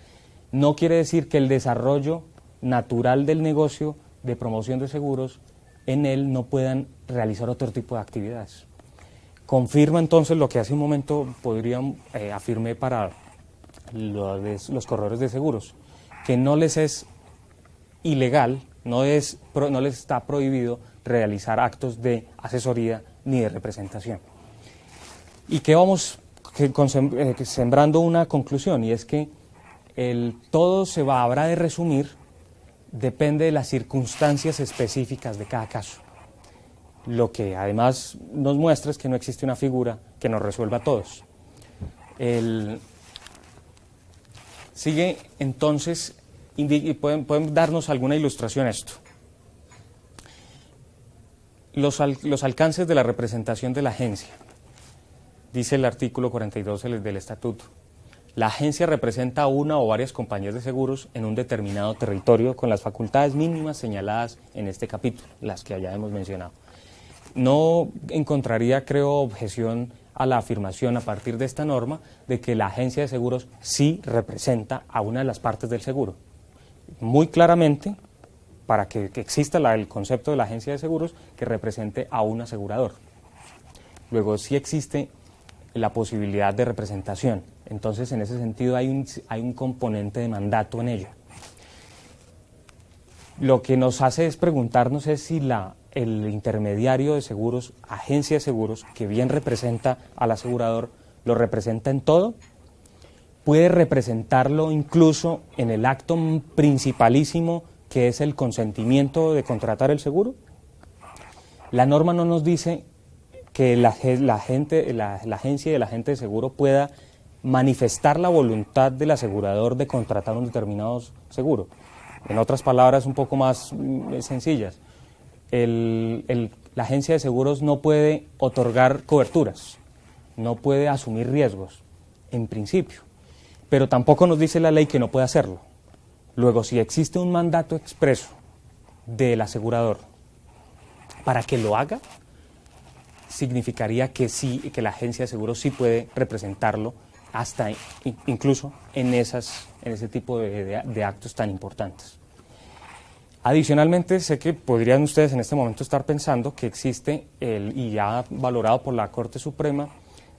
no quiere decir que el desarrollo natural del negocio de promoción de seguros en él no puedan realizar otro tipo de actividades. Confirma entonces lo que hace un momento afirmé para los corredores de seguros, que no les es ilegal, no les está prohibido realizar actos de asesoría ni de representación. Y que vamos sembrando una conclusión, y es que todo habrá de resumir, depende de las circunstancias específicas de cada caso. Lo que además nos muestra es que no existe una figura que nos resuelva a todos. Sigue entonces, y pueden darnos alguna ilustración a esto. Los alcances de la representación de la agencia. Dice el artículo 42 del Estatuto. La agencia representa a una o varias compañías de seguros en un determinado territorio con las facultades mínimas señaladas en este capítulo, las que ya hemos mencionado. No encontraría, creo, objeción a la afirmación a partir de esta norma de que la agencia de seguros sí representa a una de las partes del seguro. Muy claramente, para que exista el concepto de la agencia de seguros, que represente a un asegurador. Luego sí existe la posibilidad de representación. Entonces, en ese sentido, hay un componente de mandato en ello. Lo que nos hace es preguntarnos es si el intermediario de seguros, agencia de seguros, que bien representa al asegurador, lo representa en todo, puede representarlo incluso en el acto principalísimo que es el consentimiento de contratar el seguro. La norma no nos dice que la agencia y el agente de seguro pueda manifestar la voluntad del asegurador de contratar un determinado seguro. En otras palabras, un poco más sencillas, la agencia de seguros no puede otorgar coberturas, no puede asumir riesgos, en principio, pero tampoco nos dice la ley que no puede hacerlo. Luego, si existe un mandato expreso del asegurador para que lo haga, significaría que sí, que la agencia de seguros sí puede representarlo hasta incluso en ese tipo de actos tan importantes. Adicionalmente, sé que podrían ustedes en este momento estar pensando que existe, y ya valorado por la Corte Suprema,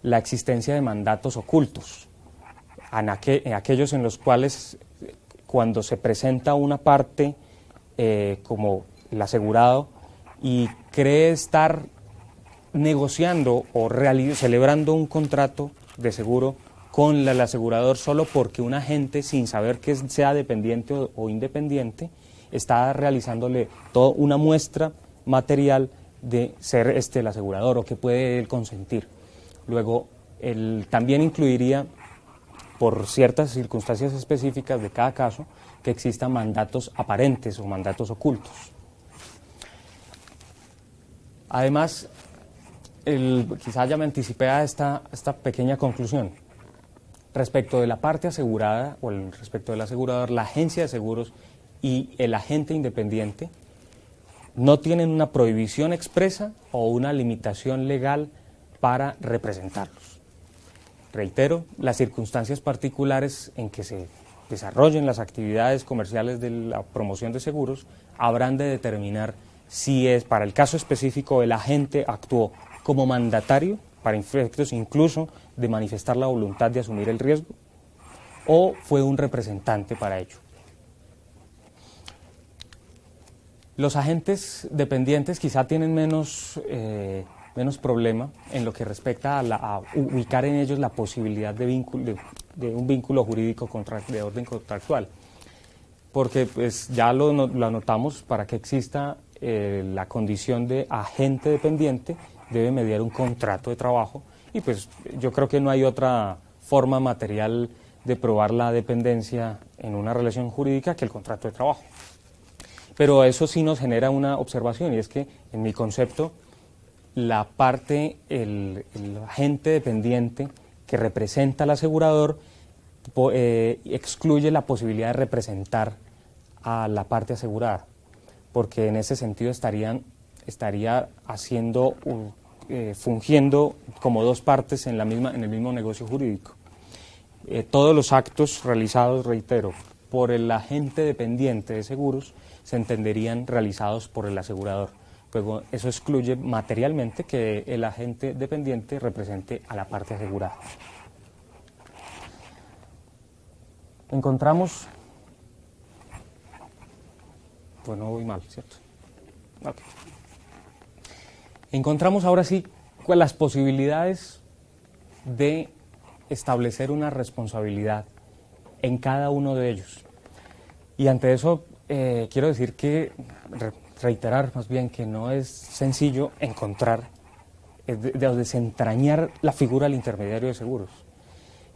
la existencia de mandatos ocultos, en aquellos en los cuales cuando se presenta una parte como el asegurado y cree estar negociando o celebrando un contrato de seguro con el asegurador solo porque un agente, sin saber que sea dependiente o independiente, está realizándole toda una muestra material de ser el asegurador o que puede él consentir. Luego, también incluiría, por ciertas circunstancias específicas de cada caso, que existan mandatos aparentes o mandatos ocultos. Además, quizá ya me anticipé a esta pequeña conclusión. Respecto de la parte asegurada o respecto del asegurador, la agencia de seguros y el agente independiente no tienen una prohibición expresa o una limitación legal para representarlos. Reitero, las circunstancias particulares en que se desarrollen las actividades comerciales de la promoción de seguros habrán de determinar si es, para el caso específico, el agente actuó como mandatario, para efectos incluso de manifestar la voluntad de asumir el riesgo, o fue un representante para ello. Los agentes dependientes quizá tienen menos problema en lo que respecta a ubicar en ellos la posibilidad de un vínculo jurídico de orden contractual, porque pues ya lo anotamos, para que exista la condición de agente dependiente debe mediar un contrato de trabajo, y pues yo creo que no hay otra forma material de probar la dependencia en una relación jurídica que el contrato de trabajo. Pero eso sí nos genera una observación, y es que en mi concepto la parte, el agente dependiente que representa al asegurador excluye la posibilidad de representar a la parte asegurada, porque en ese sentido estaría haciendo fungiendo como dos partes en el mismo negocio jurídico. Todos los actos realizados, reitero, por el agente dependiente de seguros se entenderían realizados por el asegurador. Luego, eso excluye materialmente que el agente dependiente represente a la parte asegurada. Encontramos... Pues no voy mal, ¿cierto? Okay. Encontramos ahora sí las posibilidades de establecer una responsabilidad en cada uno de ellos. Y ante eso quiero decir que, reiterar más bien que no es sencillo encontrar, desentrañar la figura del intermediario de seguros.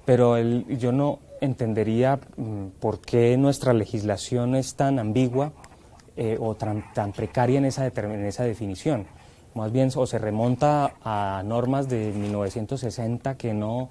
Pero yo no entendería por qué nuestra legislación es tan ambigua o tan precaria en esa definición. Más bien o se remonta a normas de 1960 que no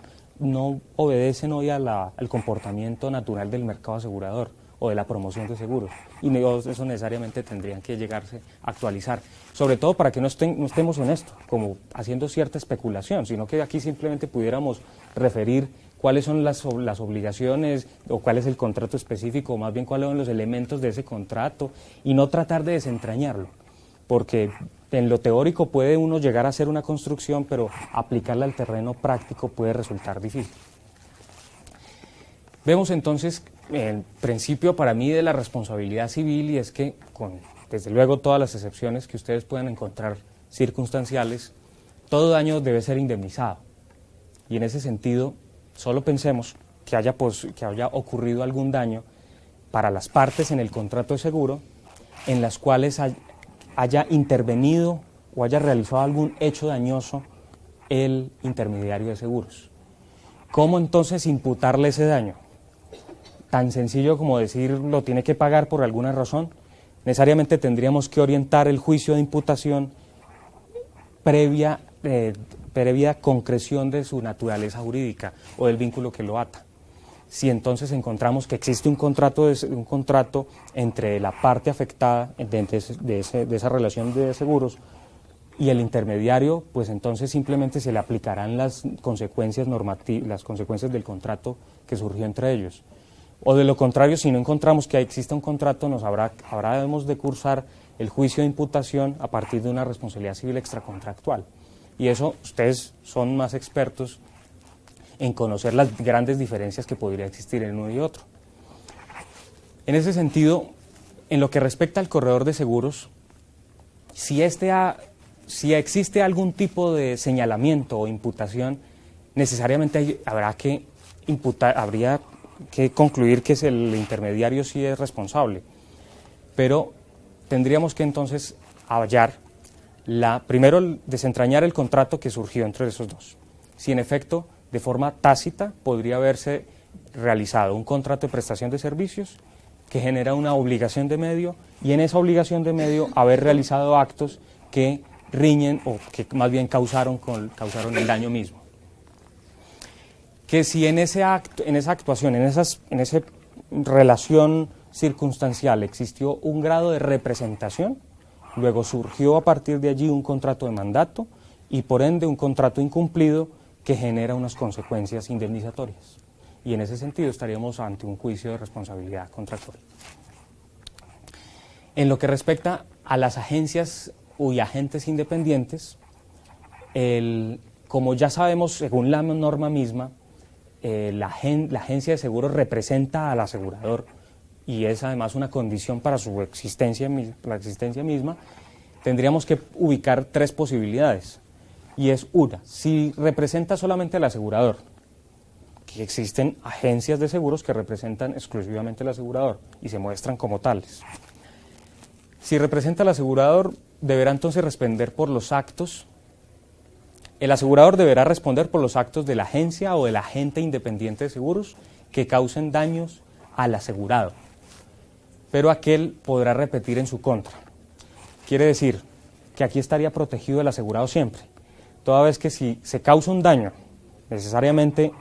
obedecen hoy al comportamiento natural del mercado asegurador o de la promoción de seguros, y eso necesariamente tendrían que llegarse a actualizar, sobre todo para que no estemos en esto, como haciendo cierta especulación, sino que aquí simplemente pudiéramos referir cuáles son las obligaciones o cuál es el contrato específico, o más bien cuáles son los elementos de ese contrato, y no tratar de desentrañarlo, porque en lo teórico puede uno llegar a hacer una construcción, pero aplicarla al terreno práctico puede resultar difícil. Vemos entonces el principio para mí de la responsabilidad civil, y es que, desde luego todas las excepciones que ustedes puedan encontrar circunstanciales, todo daño debe ser indemnizado. Y en ese sentido, solo pensemos que haya ocurrido algún daño para las partes en el contrato de seguro en las cuales haya intervenido o haya realizado algún hecho dañoso el intermediario de seguros. ¿Cómo entonces imputarle ese daño? Tan sencillo como decir lo tiene que pagar por alguna razón. Necesariamente tendríamos que orientar el juicio de imputación previa concreción de su naturaleza jurídica o del vínculo que lo ata. Si entonces encontramos que existe un contrato entre la parte afectada de esa relación de seguros y el intermediario, pues entonces simplemente se le aplicarán las consecuencias del contrato que surgió entre ellos. O de lo contrario, si no encontramos que exista un contrato, habremos de cursar el juicio de imputación a partir de una responsabilidad civil extracontractual. Y eso, ustedes son más expertos en conocer las grandes diferencias que podría existir en uno y otro. En ese sentido, en lo que respecta al corredor de seguros, si existe algún tipo de señalamiento o imputación, necesariamente habría que concluir que el intermediario sí es responsable, pero tendríamos que entonces primero desentrañar el contrato que surgió entre esos dos. Si en efecto, de forma tácita, podría haberse realizado un contrato de prestación de servicios que genera una obligación de medio, y en esa obligación de medio haber realizado actos que riñen o que más bien causaron el daño mismo. Que si en esa actuación, en esa relación circunstancial existió un grado de representación, luego surgió a partir de allí un contrato de mandato y por ende un contrato incumplido que genera unas consecuencias indemnizatorias. Y en ese sentido estaríamos ante un juicio de responsabilidad contractual. En lo que respecta a las agencias y agentes independientes, como ya sabemos, según la norma misma, la agencia de seguros representa al asegurador y es además una condición para su existencia misma. Tendríamos que ubicar tres posibilidades, y es una: si representa solamente al asegurador, que existen agencias de seguros que representan exclusivamente al asegurador y se muestran como tales. Si representa al asegurador, deberá entonces responder por los actos. El asegurador deberá responder por los actos de la agencia o del agente independiente de seguros que causen daños al asegurado, pero aquel podrá repetir en su contra. Quiere decir que aquí estaría protegido el asegurado siempre, toda vez que si se causa un daño necesariamente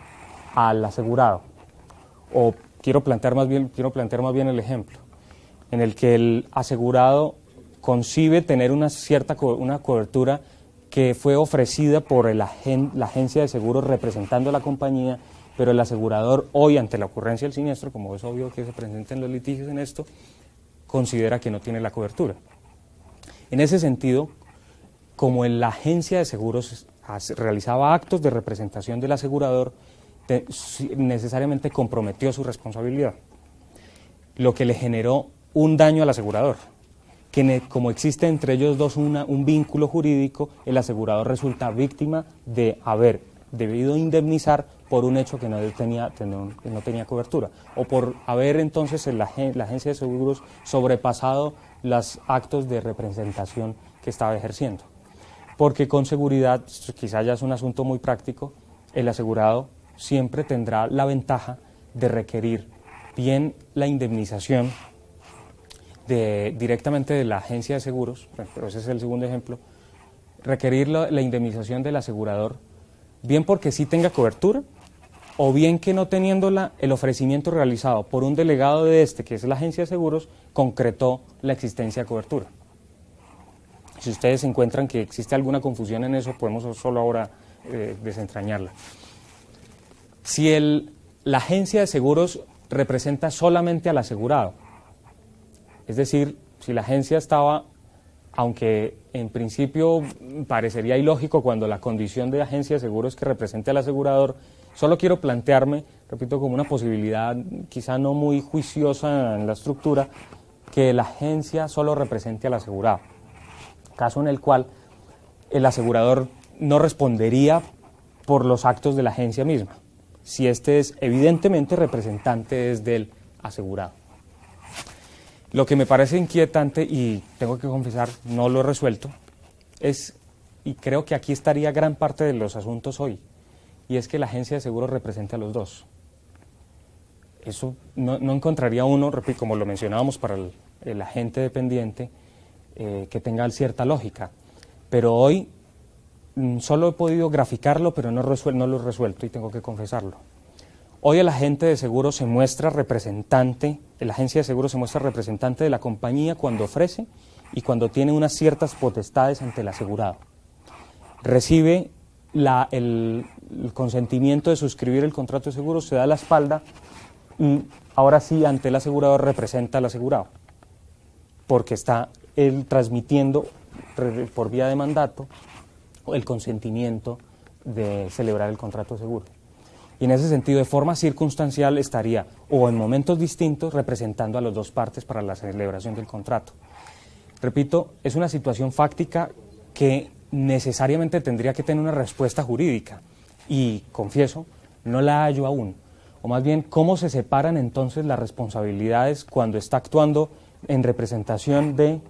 al asegurado, o quiero plantear más bien el ejemplo, en el que el asegurado concibe tener una cobertura que fue ofrecida por la agencia de seguros representando a la compañía, pero el asegurador hoy, ante la ocurrencia del siniestro, como es obvio que se presenten los litigios en esto, considera que no tiene la cobertura. En ese sentido, como la agencia de seguros realizaba actos de representación del asegurador, necesariamente comprometió su responsabilidad, lo que le generó un daño al asegurador, que como existe entre ellos dos un vínculo jurídico, el asegurador resulta víctima de haber debido indemnizar por un hecho que no tenía cobertura, o por haber entonces la agencia de seguros sobrepasado los actos de representación que estaba ejerciendo. Porque con seguridad, quizá ya es un asunto muy práctico, el asegurado siempre tendrá la ventaja de requerir bien la indemnización directamente de la agencia de seguros, pero ese es el segundo ejemplo, requerir la indemnización del asegurador, bien porque sí tenga cobertura, o bien que no teniéndola, el ofrecimiento realizado por un delegado de que es la agencia de seguros, concretó la existencia de cobertura. Si ustedes encuentran que existe alguna confusión en eso, podemos solo ahora desentrañarla. Si la agencia de seguros representa solamente al asegurado, es decir, si la agencia estaba, aunque en principio parecería ilógico cuando la condición de agencia de seguros es que represente al asegurador, solo quiero plantearme, repito, como una posibilidad quizá no muy juiciosa en la estructura, que la agencia solo represente al asegurado, caso en el cual el asegurador no respondería por los actos de la agencia misma, si este es evidentemente representante del asegurado. Lo que me parece inquietante, y tengo que confesar, no lo he resuelto, y creo que aquí estaría gran parte de los asuntos hoy, y es que la agencia de seguros represente a los dos. Eso no encontraría uno, repito, como lo mencionábamos para el agente dependiente, que tenga cierta lógica. Pero hoy solo he podido graficarlo, pero no lo he resuelto y tengo que confesarlo. Hoy el agente de seguros se muestra representante, la agencia de seguros se muestra representante de la compañía cuando ofrece y cuando tiene unas ciertas potestades ante el asegurado. Recibe el consentimiento de suscribir el contrato de seguros, se da la espalda y ahora sí ante el asegurador representa al asegurado, porque está él transmitiendo por vía de mandato el consentimiento de celebrar el contrato de seguro. Y en ese sentido, de forma circunstancial, estaría, o en momentos distintos, representando a las dos partes para la celebración del contrato. Repito, es una situación fáctica que necesariamente tendría que tener una respuesta jurídica, y confieso, no la hallo aún. O más bien, ¿cómo se separan entonces las responsabilidades cuando está actuando en representación de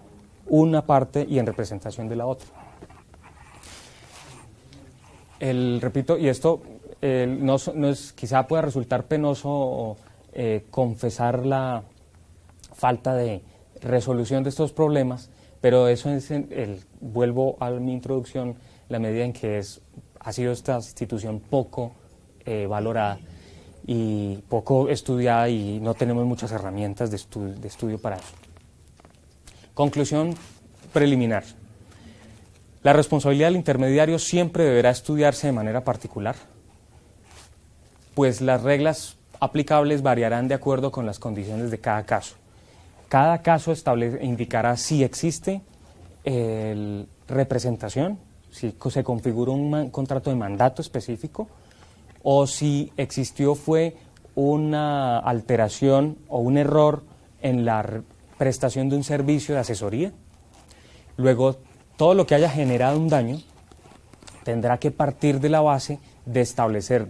una parte y en representación de la otra? Repito, y esto no es, quizá pueda resultar penoso confesar la falta de resolución de estos problemas, pero eso es, vuelvo a mi introducción, la medida en que ha sido esta institución poco valorada y poco estudiada, y no tenemos muchas herramientas de estudio para eso. Conclusión preliminar. La responsabilidad del intermediario siempre deberá estudiarse de manera particular, pues las reglas aplicables variarán de acuerdo con las condiciones de cada caso. Cada caso indicará si existe representación, si se configura un contrato de mandato específico, o si fue una alteración o un error en la prestación de un servicio de asesoría. Luego, todo lo que haya generado un daño tendrá que partir de la base de establecer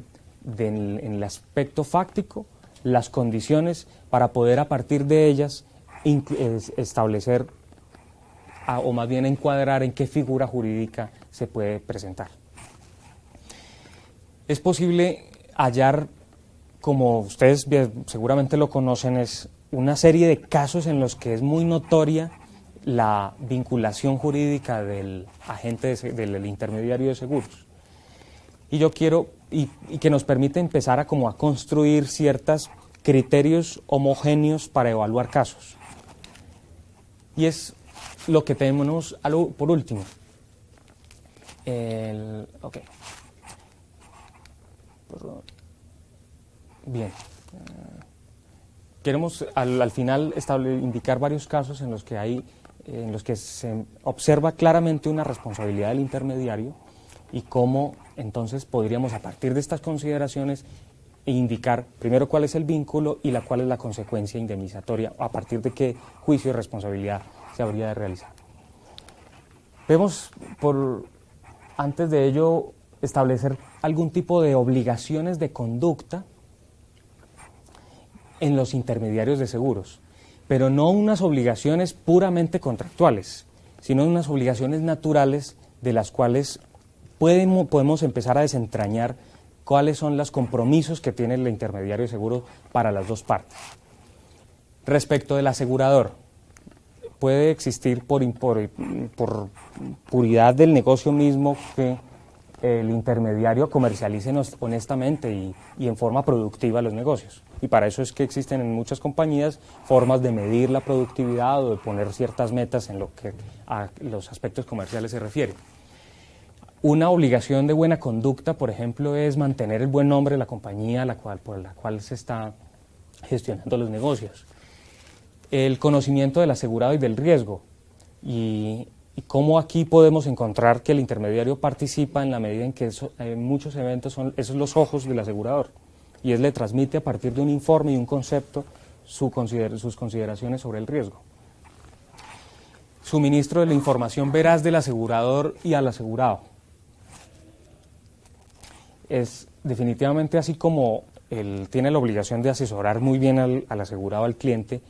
en el aspecto fáctico las condiciones para poder a partir de ellas establecer o más bien encuadrar en qué figura jurídica se puede presentar. Es posible hallar, como ustedes seguramente lo conocen, es una serie de casos en los que es muy notoria la vinculación jurídica del agente, del intermediario de seguros. Y yo quiero, y que nos permite empezar a construir ciertos criterios homogéneos para evaluar casos. Y es lo que tenemos por último. Bien. Queremos al final indicar varios casos en los que se observa claramente una responsabilidad del intermediario y cómo entonces podríamos a partir de estas consideraciones indicar primero cuál es el vínculo y cuál es la consecuencia indemnizatoria, a partir de qué juicio de responsabilidad se habría de realizar. Vemos antes de ello establecer algún tipo de obligaciones de conducta en los intermediarios de seguros, pero no unas obligaciones puramente contractuales, sino unas obligaciones naturales de las cuales podemos empezar a desentrañar cuáles son los compromisos que tiene el intermediario de seguros para las dos partes. Respecto del asegurador, puede existir por puridad del negocio mismo que el intermediario comercialice honestamente y en forma productiva los negocios. Y para eso es que existen en muchas compañías formas de medir la productividad o de poner ciertas metas en lo que a los aspectos comerciales se refiere. Una obligación de buena conducta, por ejemplo, es mantener el buen nombre de la compañía por la cual se está gestionando los negocios. El conocimiento del asegurado y del riesgo, y cómo aquí podemos encontrar que el intermediario participa en la medida en que en muchos eventos son esos los ojos del asegurador, y él le transmite a partir de un informe y un concepto sus consideraciones sobre el riesgo. Suministro de la información veraz del asegurador y al asegurado. Es definitivamente así como él tiene la obligación de asesorar muy bien al asegurado, al cliente,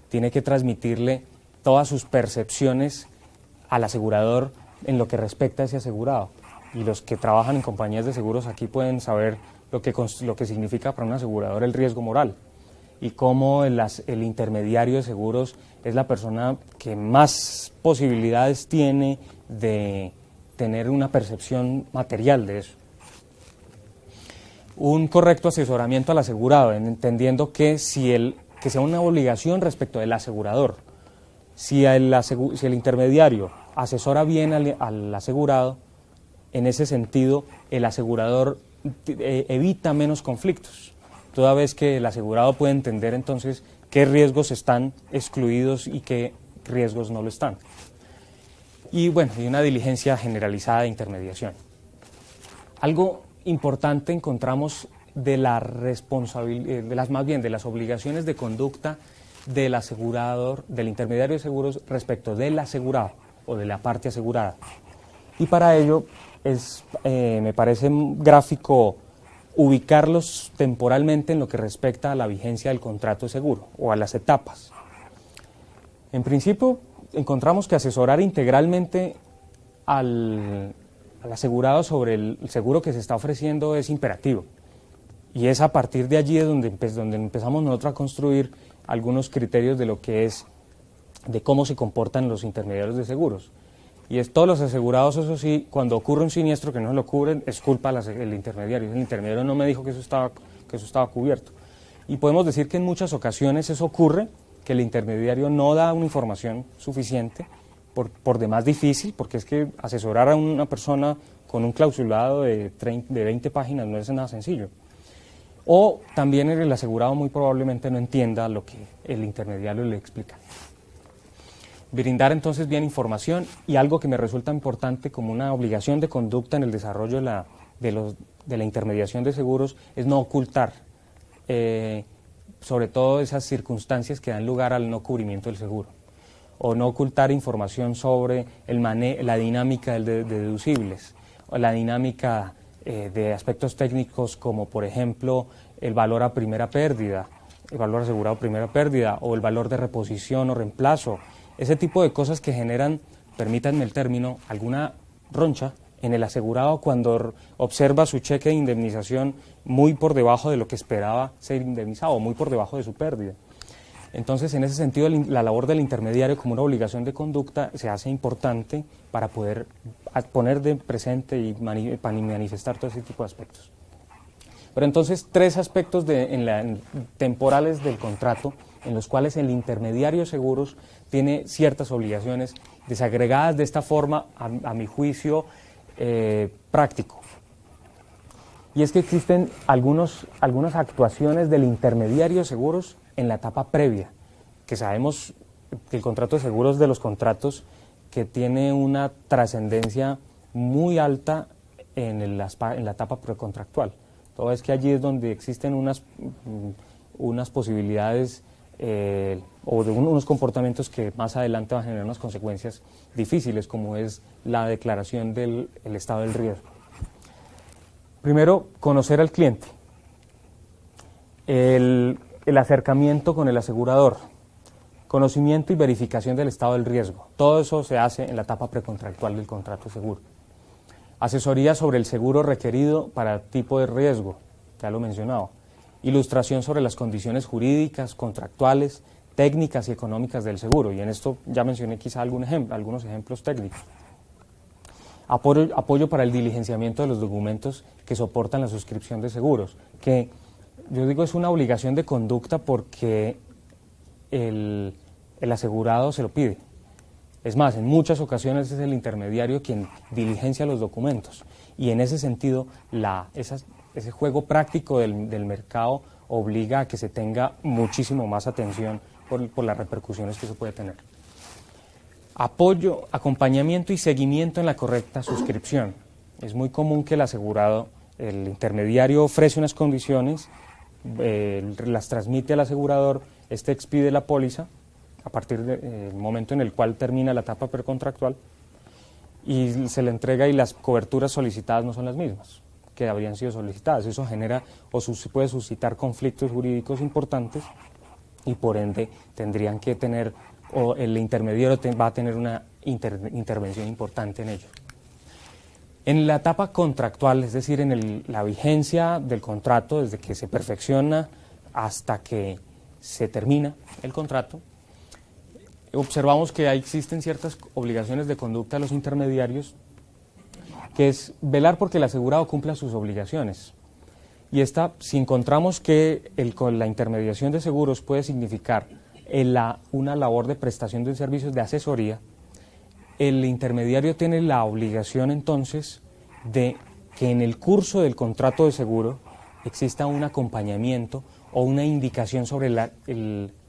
tiene que transmitirle todas sus percepciones al asegurador en lo que respecta a ese asegurado. Y los que trabajan en compañías de seguros aquí pueden saber lo que significa para un asegurador el riesgo moral y cómo el intermediario de seguros es la persona que más posibilidades tiene de tener una percepción material de eso. Un correcto asesoramiento al asegurado, entendiendo que sea una obligación respecto del asegurador. Si el intermediario asesora bien al asegurado, en ese sentido el asegurador evita menos conflictos, toda vez que el asegurado puede entender entonces qué riesgos están excluidos y qué riesgos no lo están. Y bueno, y una diligencia generalizada de intermediación. Algo importante encontramos de las obligaciones de conducta del asegurador, del intermediario de seguros respecto del asegurado o de la parte asegurada. Y para ello me parece gráfico ubicarlos temporalmente en lo que respecta a la vigencia del contrato de seguro o a las etapas. En principio, encontramos que asesorar integralmente al asegurado sobre el seguro que se está ofreciendo es imperativo. Y es a partir de allí donde empezamos nosotros a construir algunos criterios de lo que es, de cómo se comportan los intermediarios de seguros. Y es todos los asegurados, eso sí, cuando ocurre un siniestro que no se lo cubren, es culpa del intermediario. El intermediario no me dijo que eso estaba cubierto. Y podemos decir que en muchas ocasiones eso ocurre, que el intermediario no da una información suficiente, por demás difícil, porque es que asesorar a una persona con un clausulado de 20 páginas no es nada sencillo. O también el asegurado muy probablemente no entienda lo que el intermediario le explica. Brindar entonces bien información, y algo que me resulta importante como una obligación de conducta en el desarrollo de la intermediación de seguros es no ocultar, sobre todo esas circunstancias que dan lugar al no cubrimiento del seguro, o no ocultar información sobre la dinámica de deducibles, o la dinámica de aspectos técnicos como por ejemplo el valor a primera pérdida, el valor asegurado a primera pérdida, o el valor de reposición o reemplazo. Ese tipo de cosas que generan, permítanme el término, alguna roncha en el asegurado cuando observa su cheque de indemnización muy por debajo de lo que esperaba ser indemnizado, o muy por debajo de su pérdida. Entonces, en ese sentido, la labor del intermediario como una obligación de conducta se hace importante para poder poner de presente y manifestar todo ese tipo de aspectos. Pero entonces, tres aspectos temporales del contrato en los cuales el intermediario de seguros tiene ciertas obligaciones desagregadas de esta forma, a mi juicio, práctico. Y es que existen algunas actuaciones del intermediario de seguros en la etapa previa, que sabemos que el contrato de seguros es de los contratos que tiene una trascendencia muy alta en la etapa precontractual. Todo es que allí es donde existen unas posibilidades o de unos comportamientos que más adelante van a generar unas consecuencias difíciles, como es la declaración del estado del riesgo. Primero, conocer al cliente, el acercamiento con el asegurador, conocimiento y verificación del estado del riesgo. Todo eso se hace en la etapa precontractual del contrato de seguro. Asesoría sobre el seguro requerido para tipo de riesgo, ya lo he mencionado. Ilustración sobre las condiciones jurídicas, contractuales, técnicas y económicas del seguro. Y en esto ya mencioné quizá algunos ejemplos técnicos. Apoyo para el diligenciamiento de los documentos que soportan la suscripción de seguros, que yo digo es una obligación de conducta porque el asegurado se lo pide. Es más, en muchas ocasiones es el intermediario quien diligencia los documentos y en ese sentido ese juego práctico del mercado obliga a que se tenga muchísimo más atención por las repercusiones que eso puede tener. Apoyo, acompañamiento y seguimiento en la correcta suscripción. Es muy común que el asegurado, el intermediario ofrece unas condiciones, las transmite al asegurador, este expide la póliza a partir del momento en el cual termina la etapa precontractual y se le entrega y las coberturas solicitadas no son las mismas que habrían sido solicitadas. Eso genera puede suscitar conflictos jurídicos importantes y por ende tendrían que tener, o el intermediario va a tener una intervención importante en ello. En la etapa contractual, es decir, en la vigencia del contrato, desde que se perfecciona hasta que se termina el contrato, observamos que existen ciertas obligaciones de conducta de los intermediarios, que es velar porque el asegurado cumpla sus obligaciones. Y si encontramos que con la intermediación de seguros puede significar una labor de prestación de servicios de asesoría, el intermediario tiene la obligación entonces de que en el curso del contrato de seguro exista un acompañamiento o una indicación sobre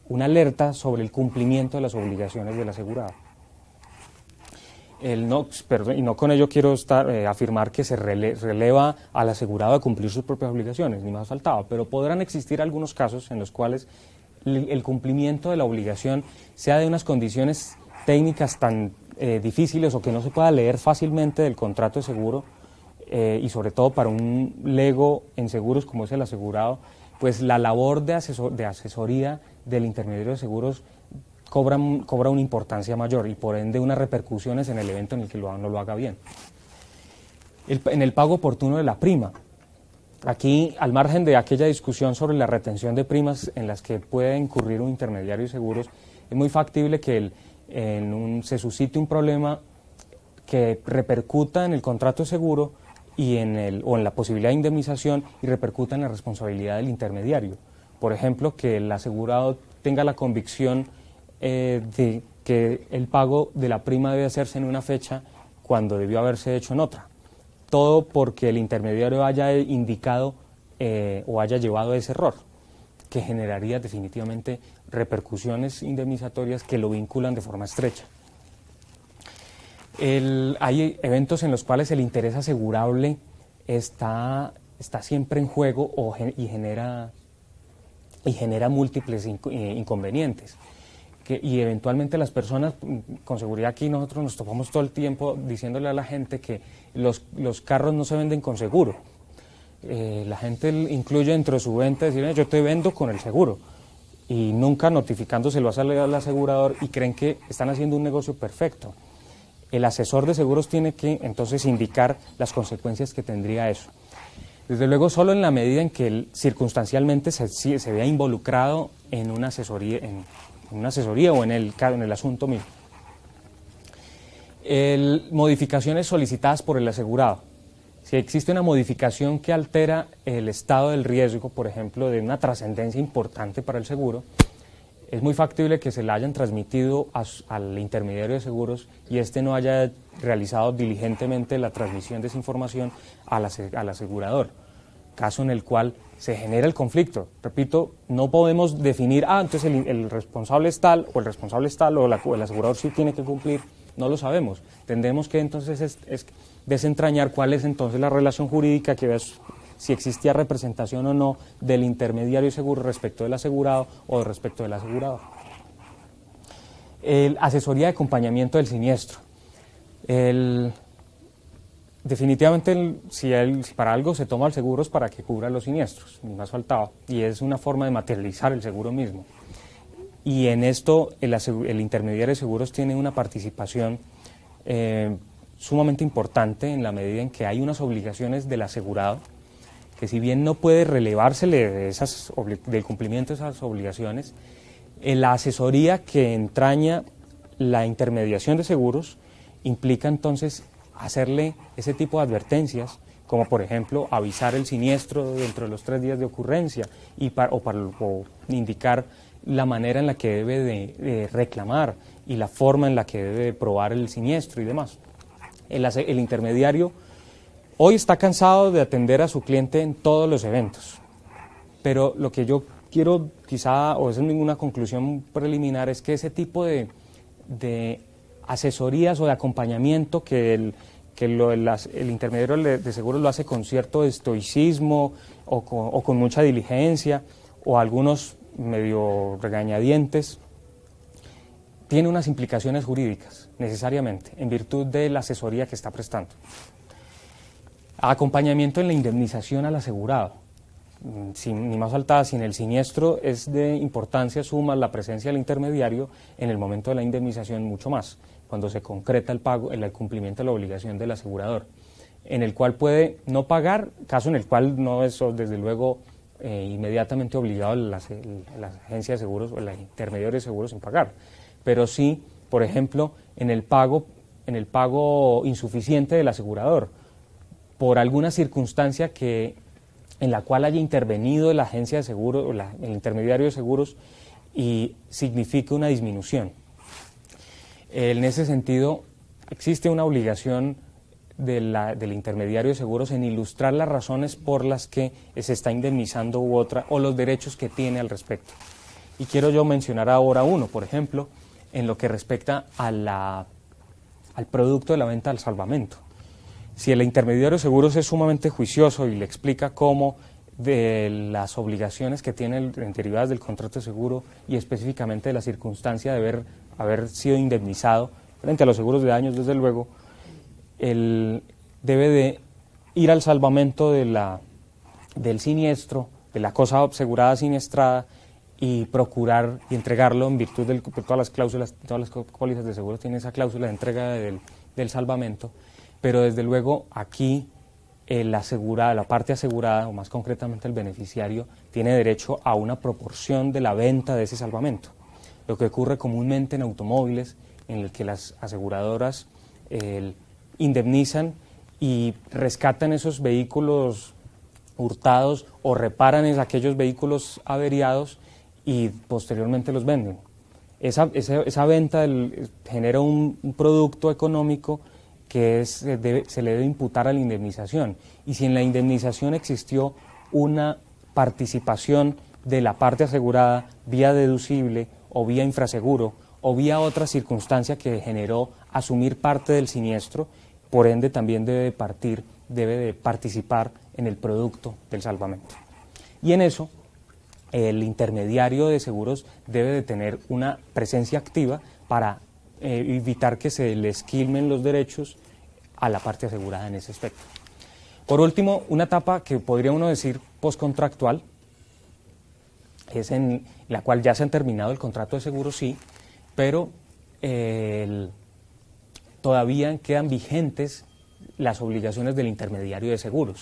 una alerta sobre el cumplimiento de las obligaciones del asegurado. Y no con ello quiero afirmar que se releva al asegurado a cumplir sus propias obligaciones, ni más faltaba, pero podrán existir algunos casos en los cuales el cumplimiento de la obligación sea de unas condiciones técnicas tan difíciles o que no se pueda leer fácilmente del contrato de seguro y sobre todo para un lego en seguros como es el asegurado, pues la labor de asesoría del intermediario de seguros cobra una importancia mayor y por ende unas repercusiones en el evento en el que no lo haga bien. En el pago oportuno de la prima. Aquí, al margen de aquella discusión sobre la retención de primas en las que puede incurrir un intermediario de seguros, es muy factible que se suscite un problema que repercuta en el contrato de seguro o en la posibilidad de indemnización y repercuta en la responsabilidad del intermediario. Por ejemplo, que el asegurado tenga la convicción de que el pago de la prima debe hacerse en una fecha cuando debió haberse hecho en otra. Todo porque el intermediario haya indicado o haya llevado ese error, que generaría definitivamente repercusiones indemnizatorias que lo vinculan de forma estrecha. Hay eventos en los cuales el interés asegurable está siempre en juego y genera múltiples inconvenientes. Y eventualmente las personas, con seguridad aquí nosotros nos topamos todo el tiempo diciéndole a la gente que los carros no se venden con seguro. La gente incluye dentro de su venta decir, yo te vendo con el seguro, y nunca notificándoselo al asegurador y creen que están haciendo un negocio perfecto. El asesor de seguros tiene que entonces indicar las consecuencias que tendría eso. Desde luego, solo en la medida en que él circunstancialmente se vea involucrado en una asesoría, o en el asunto mismo. Modificaciones solicitadas por el asegurado. Si existe una modificación que altera el estado del riesgo, por ejemplo, de una trascendencia importante para el seguro, es muy factible que se la hayan transmitido al intermediario de seguros y éste no haya realizado diligentemente la transmisión de esa información al asegurador, caso en el cual se genera el conflicto. Repito, no podemos definir, entonces el responsable es tal, o el responsable es tal, o el asegurador sí tiene que cumplir, no lo sabemos. Tendremos que entonces desentrañar cuál es entonces la relación jurídica, que es si existía representación o no del intermediario de seguro respecto del asegurado o respecto del asegurador. Asesoría de acompañamiento del siniestro. definitivamente si para algo se toma el seguro es para que cubra los siniestros, ni más faltaba, y es una forma de materializar el seguro mismo. Y en esto el intermediario de seguros tiene una participación sumamente importante en la medida en que hay unas obligaciones del asegurado, que si bien no puede relevársele del cumplimiento de esas obligaciones, la asesoría que entraña la intermediación de seguros implica entonces hacerle ese tipo de advertencias, como por ejemplo avisar el siniestro dentro de los 3 días de ocurrencia o indicar la manera en la que debe de reclamar y la forma en la que debe de probar el siniestro y demás. El intermediario hoy está cansado de atender a su cliente en todos los eventos, pero lo que yo quiero quizá, o es ninguna conclusión preliminar, es que ese tipo de asesorías o de acompañamiento que el intermediario de seguros lo hace con cierto estoicismo o con mucha diligencia, o algunos medio regañadientes, tiene unas implicaciones jurídicas necesariamente en virtud de la asesoría que está prestando. Acompañamiento en la indemnización al asegurado, ni más faltaba, sin el siniestro es de importancia suma la presencia del intermediario en el momento de la indemnización, mucho más cuando se concreta el pago, el cumplimiento de la obligación del asegurador, en el cual puede no pagar, caso en el cual no es desde luego inmediatamente obligado la agencia de seguros o el intermediario de seguros en pagar, pero sí, por ejemplo, en el pago insuficiente del asegurador por alguna circunstancia en la cual haya intervenido la agencia de seguros o el intermediario de seguros y signifique una disminución. En ese sentido, existe una obligación del intermediario de seguros en ilustrar las razones por las que se está indemnizando o los derechos que tiene al respecto. Y quiero yo mencionar ahora uno, por ejemplo, en lo que respecta al producto de la venta al salvamento. Si el intermediario de seguros es sumamente juicioso y le explica cómo de las obligaciones que tiene derivadas del contrato de seguro y específicamente de la circunstancia de haber sido indemnizado frente a los seguros de daños, desde luego, él debe de ir al salvamento del siniestro, de la cosa asegurada siniestrada, y procurar y entregarlo en virtud de todas las cláusulas, todas las pólizas de seguro tienen esa cláusula de entrega del salvamento, pero desde luego aquí la parte asegurada, o más concretamente el beneficiario, tiene derecho a una proporción de la venta de ese salvamento. Lo que ocurre comúnmente en automóviles, en el que las aseguradoras indemnizan y rescatan esos vehículos hurtados o reparan aquellos vehículos averiados y posteriormente los venden. Esa venta genera un producto económico que se le debe imputar a la indemnización. Y si en la indemnización existió una participación de la parte asegurada vía deducible o vía infraseguro o vía otra circunstancia que generó asumir parte del siniestro, por ende también debe de participar en el producto del salvamento. Y en eso el intermediario de seguros debe de tener una presencia activa para evitar que se le esquilmen los derechos a la parte asegurada en ese aspecto. Por último, una etapa que podría uno decir postcontractual, es en la cual ya se han terminado el contrato de seguro, sí, pero todavía quedan vigentes las obligaciones del intermediario de seguros,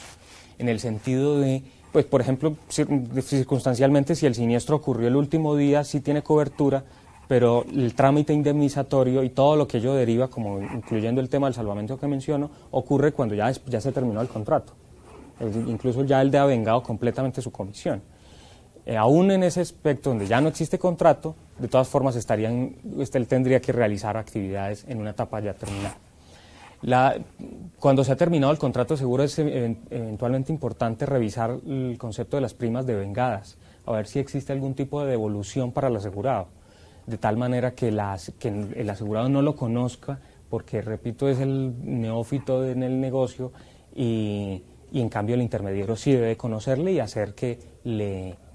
en el sentido de, pues por ejemplo, circunstancialmente, si el siniestro ocurrió el último día, sí tiene cobertura, pero el trámite indemnizatorio y todo lo que ello deriva, como incluyendo el tema del salvamento que menciono, ocurre cuando ya se terminó el contrato. Incluso ya él ha vengado completamente su comisión. Aún en ese aspecto donde ya no existe contrato, de todas formas él tendría que realizar actividades en una etapa ya terminada. Cuando se ha terminado el contrato de seguro es eventualmente importante revisar el concepto de las primas devengadas, a ver si existe algún tipo de devolución para el asegurado, de tal manera que el asegurado no lo conozca, porque repito, es el neófito en el negocio y en cambio el intermediario sí debe conocerle y hacer que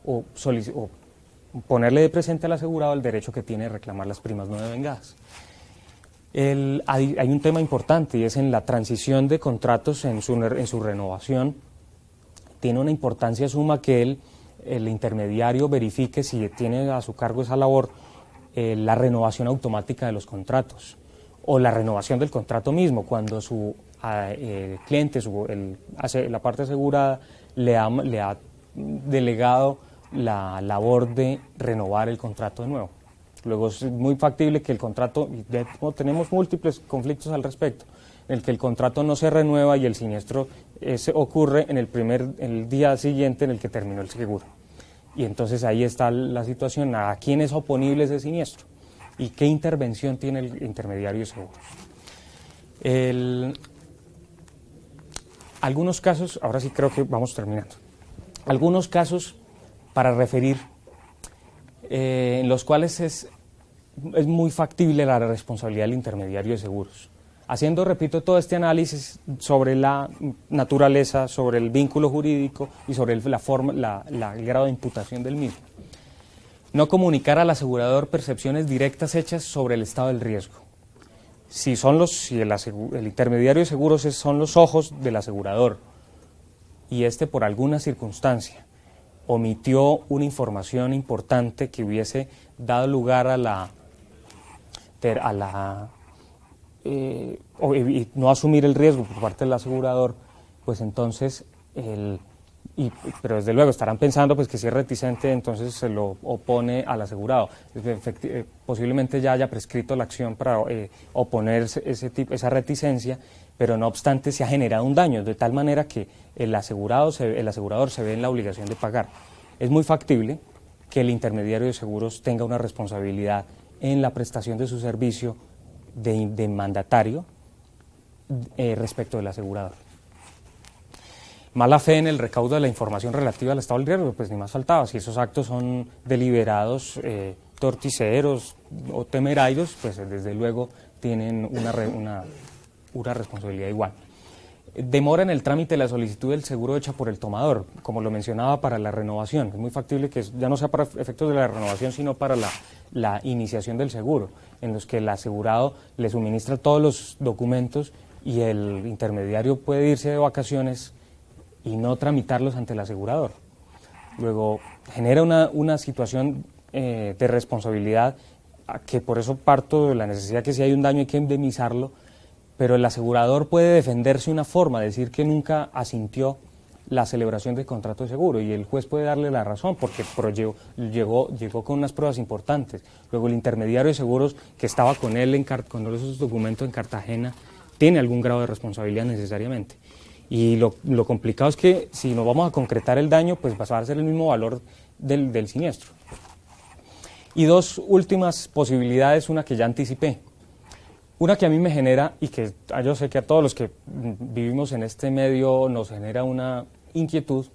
o ponerle de presente al asegurado el derecho que tiene de reclamar las primas no devengadas. Hay un tema importante y es en la transición de contratos en su renovación. Tiene una importancia suma que el intermediario verifique si tiene a su cargo esa labor, la renovación automática de los contratos o la renovación del contrato mismo, cuando su cliente, la parte asegurada, le ha delegado la labor de renovar el contrato de nuevo. Luego es muy factible que el contrato, tenemos múltiples conflictos al respecto, en el que el contrato no se renueva y el siniestro ocurre en el día siguiente en el que terminó el seguro. Y entonces ahí está la situación, ¿a quién es oponible ese siniestro? ¿Y qué intervención tiene el intermediario de seguros? Algunos casos, ahora sí creo que vamos terminando, algunos casos para referir en los cuales es muy factible la responsabilidad del intermediario de seguros. Haciendo, repito, todo este análisis sobre la naturaleza, sobre el vínculo jurídico y sobre el grado de imputación del mismo. No comunicar al asegurador percepciones directas hechas sobre el estado del riesgo. Si el intermediario de seguros son los ojos del asegurador y por alguna circunstancia omitió una información importante que hubiese dado lugar y no asumir el riesgo por parte del asegurador, pues entonces, pero desde luego estarán pensando pues que si es reticente, entonces se lo opone al asegurado. Posiblemente ya haya prescrito la acción para oponerse esa reticencia, pero no obstante se ha generado un daño, de tal manera que el asegurador se ve en la obligación de pagar. Es muy factible que el intermediario de seguros tenga una responsabilidad en la prestación de su servicio de mandatario respecto del asegurador. Mala fe en el recaudo de la información relativa al estado del riesgo, pues ni más faltaba. Si esos actos son deliberados, torticeros o temerarios, pues desde luego tienen una responsabilidad igual. Demora en el trámite de la solicitud del seguro hecha por el tomador, como lo mencionaba para la renovación. Es muy factible que ya no sea para efectos de la renovación, sino para la iniciación del seguro, en los que el asegurado le suministra todos los documentos y el intermediario puede irse de vacaciones y no tramitarlos ante el asegurador. Luego genera una situación de responsabilidad, que por eso parto de la necesidad que si hay un daño hay que indemnizarlo, pero el asegurador puede defenderse una forma, decir que nunca asintió la celebración del contrato de seguro y el juez puede darle la razón porque llegó con unas pruebas importantes. Luego el intermediario de seguros que estaba con él, con esos documentos en Cartagena, tiene algún grado de responsabilidad necesariamente. Y lo complicado es que si nos vamos a concretar el daño, pues va a ser el mismo valor del siniestro. Y dos últimas posibilidades, una que ya anticipé. Una que a mí me genera, y que yo sé que a todos los que vivimos en este medio nos genera una inquietud,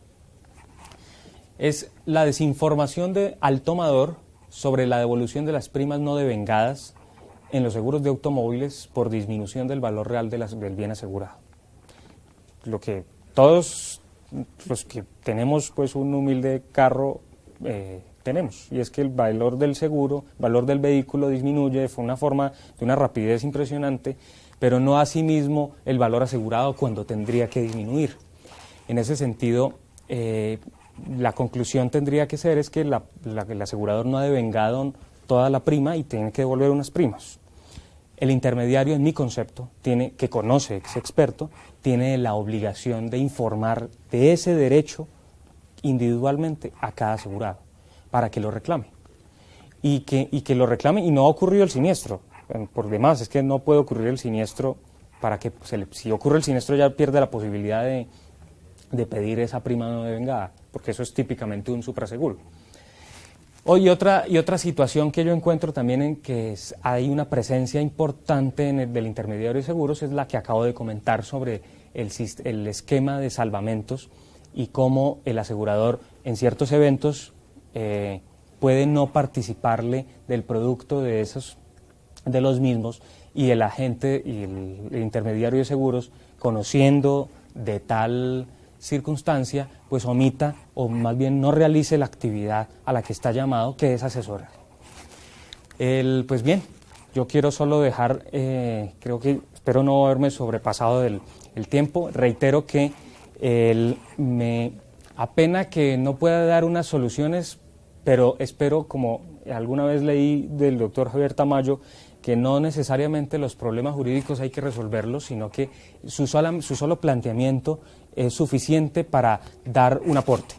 es la desinformación al tomador sobre la devolución de las primas no devengadas en los seguros de automóviles por disminución del valor real del bien asegurado. Lo que todos los que tenemos pues un humilde carro tenemos, y es que el valor del seguro, valor del vehículo disminuye de una rapidez impresionante, pero no asimismo el valor asegurado cuando tendría que disminuir. En ese sentido, la conclusión tendría que ser es que el asegurador no ha devengado toda la prima y tiene que devolver unas primas. El intermediario, en mi concepto, que conoce, es experto, tiene la obligación de informar de ese derecho individualmente a cada asegurado, para que lo reclame. Y que lo reclame y no ha ocurrido el siniestro. Por demás, es que no puede ocurrir el siniestro para que, si ocurre el siniestro ya pierde la posibilidad de pedir esa prima no devengada, porque eso es típicamente un supraseguro. Y otra situación que yo encuentro también en que hay una presencia importante del intermediario de seguros es la que acabo de comentar sobre el esquema de salvamentos y cómo el asegurador en ciertos eventos puede no participarle del producto de los mismos, y el agente y el intermediario de seguros, conociendo de tal circunstancia, pues omita o más bien no realice la actividad a la que está llamado, que es asesorar. Pues bien, Yo quiero solo dejar, espero no haberme sobrepasado el tiempo. Reitero que me apena que no pueda dar unas soluciones, pero espero, como alguna vez leí del doctor Javier Tamayo, que no necesariamente los problemas jurídicos hay que resolverlos, sino que su solo planteamiento es suficiente para dar un aporte.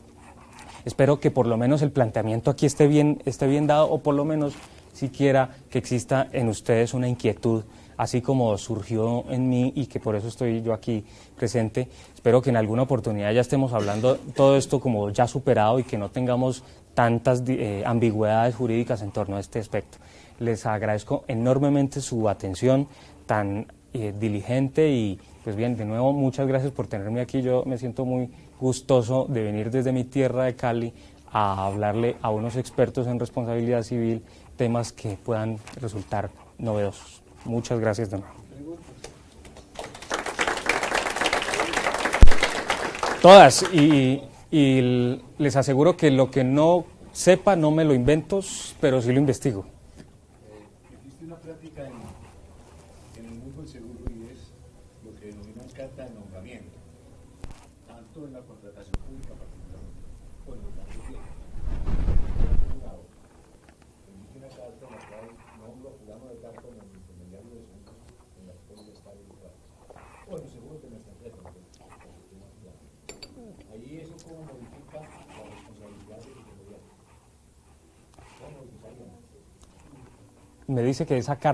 Espero que por lo menos el planteamiento aquí esté bien dado, o por lo menos siquiera que exista en ustedes una inquietud, así como surgió en mí y que por eso estoy yo aquí presente. Espero que en alguna oportunidad ya estemos hablando todo esto como ya superado y que no tengamos tantas ambigüedades jurídicas en torno a este aspecto. Les agradezco enormemente su atención tan diligente y pues bien, de nuevo muchas gracias por tenerme aquí. Yo me siento muy gustoso de venir desde mi tierra de Cali a hablarle a unos expertos en responsabilidad civil temas que puedan resultar novedosos. Muchas gracias de nuevo. Todas, y les aseguro que lo que no sepa no me lo invento, pero sí lo investigo. Existe una práctica en el mundo del seguro y es lo que denominan carta de nombramiento, tanto en la contratación pública particularmente, bueno, también emite una carta en la cual nombra a fulano de tal como el intermediario de asuntos en las cuales está dedicado. Bueno, seguro que no está claro, ahí eso cómo modifica la responsabilidad del intermediario. ¿Cómo modificaría? Me dice que esa carta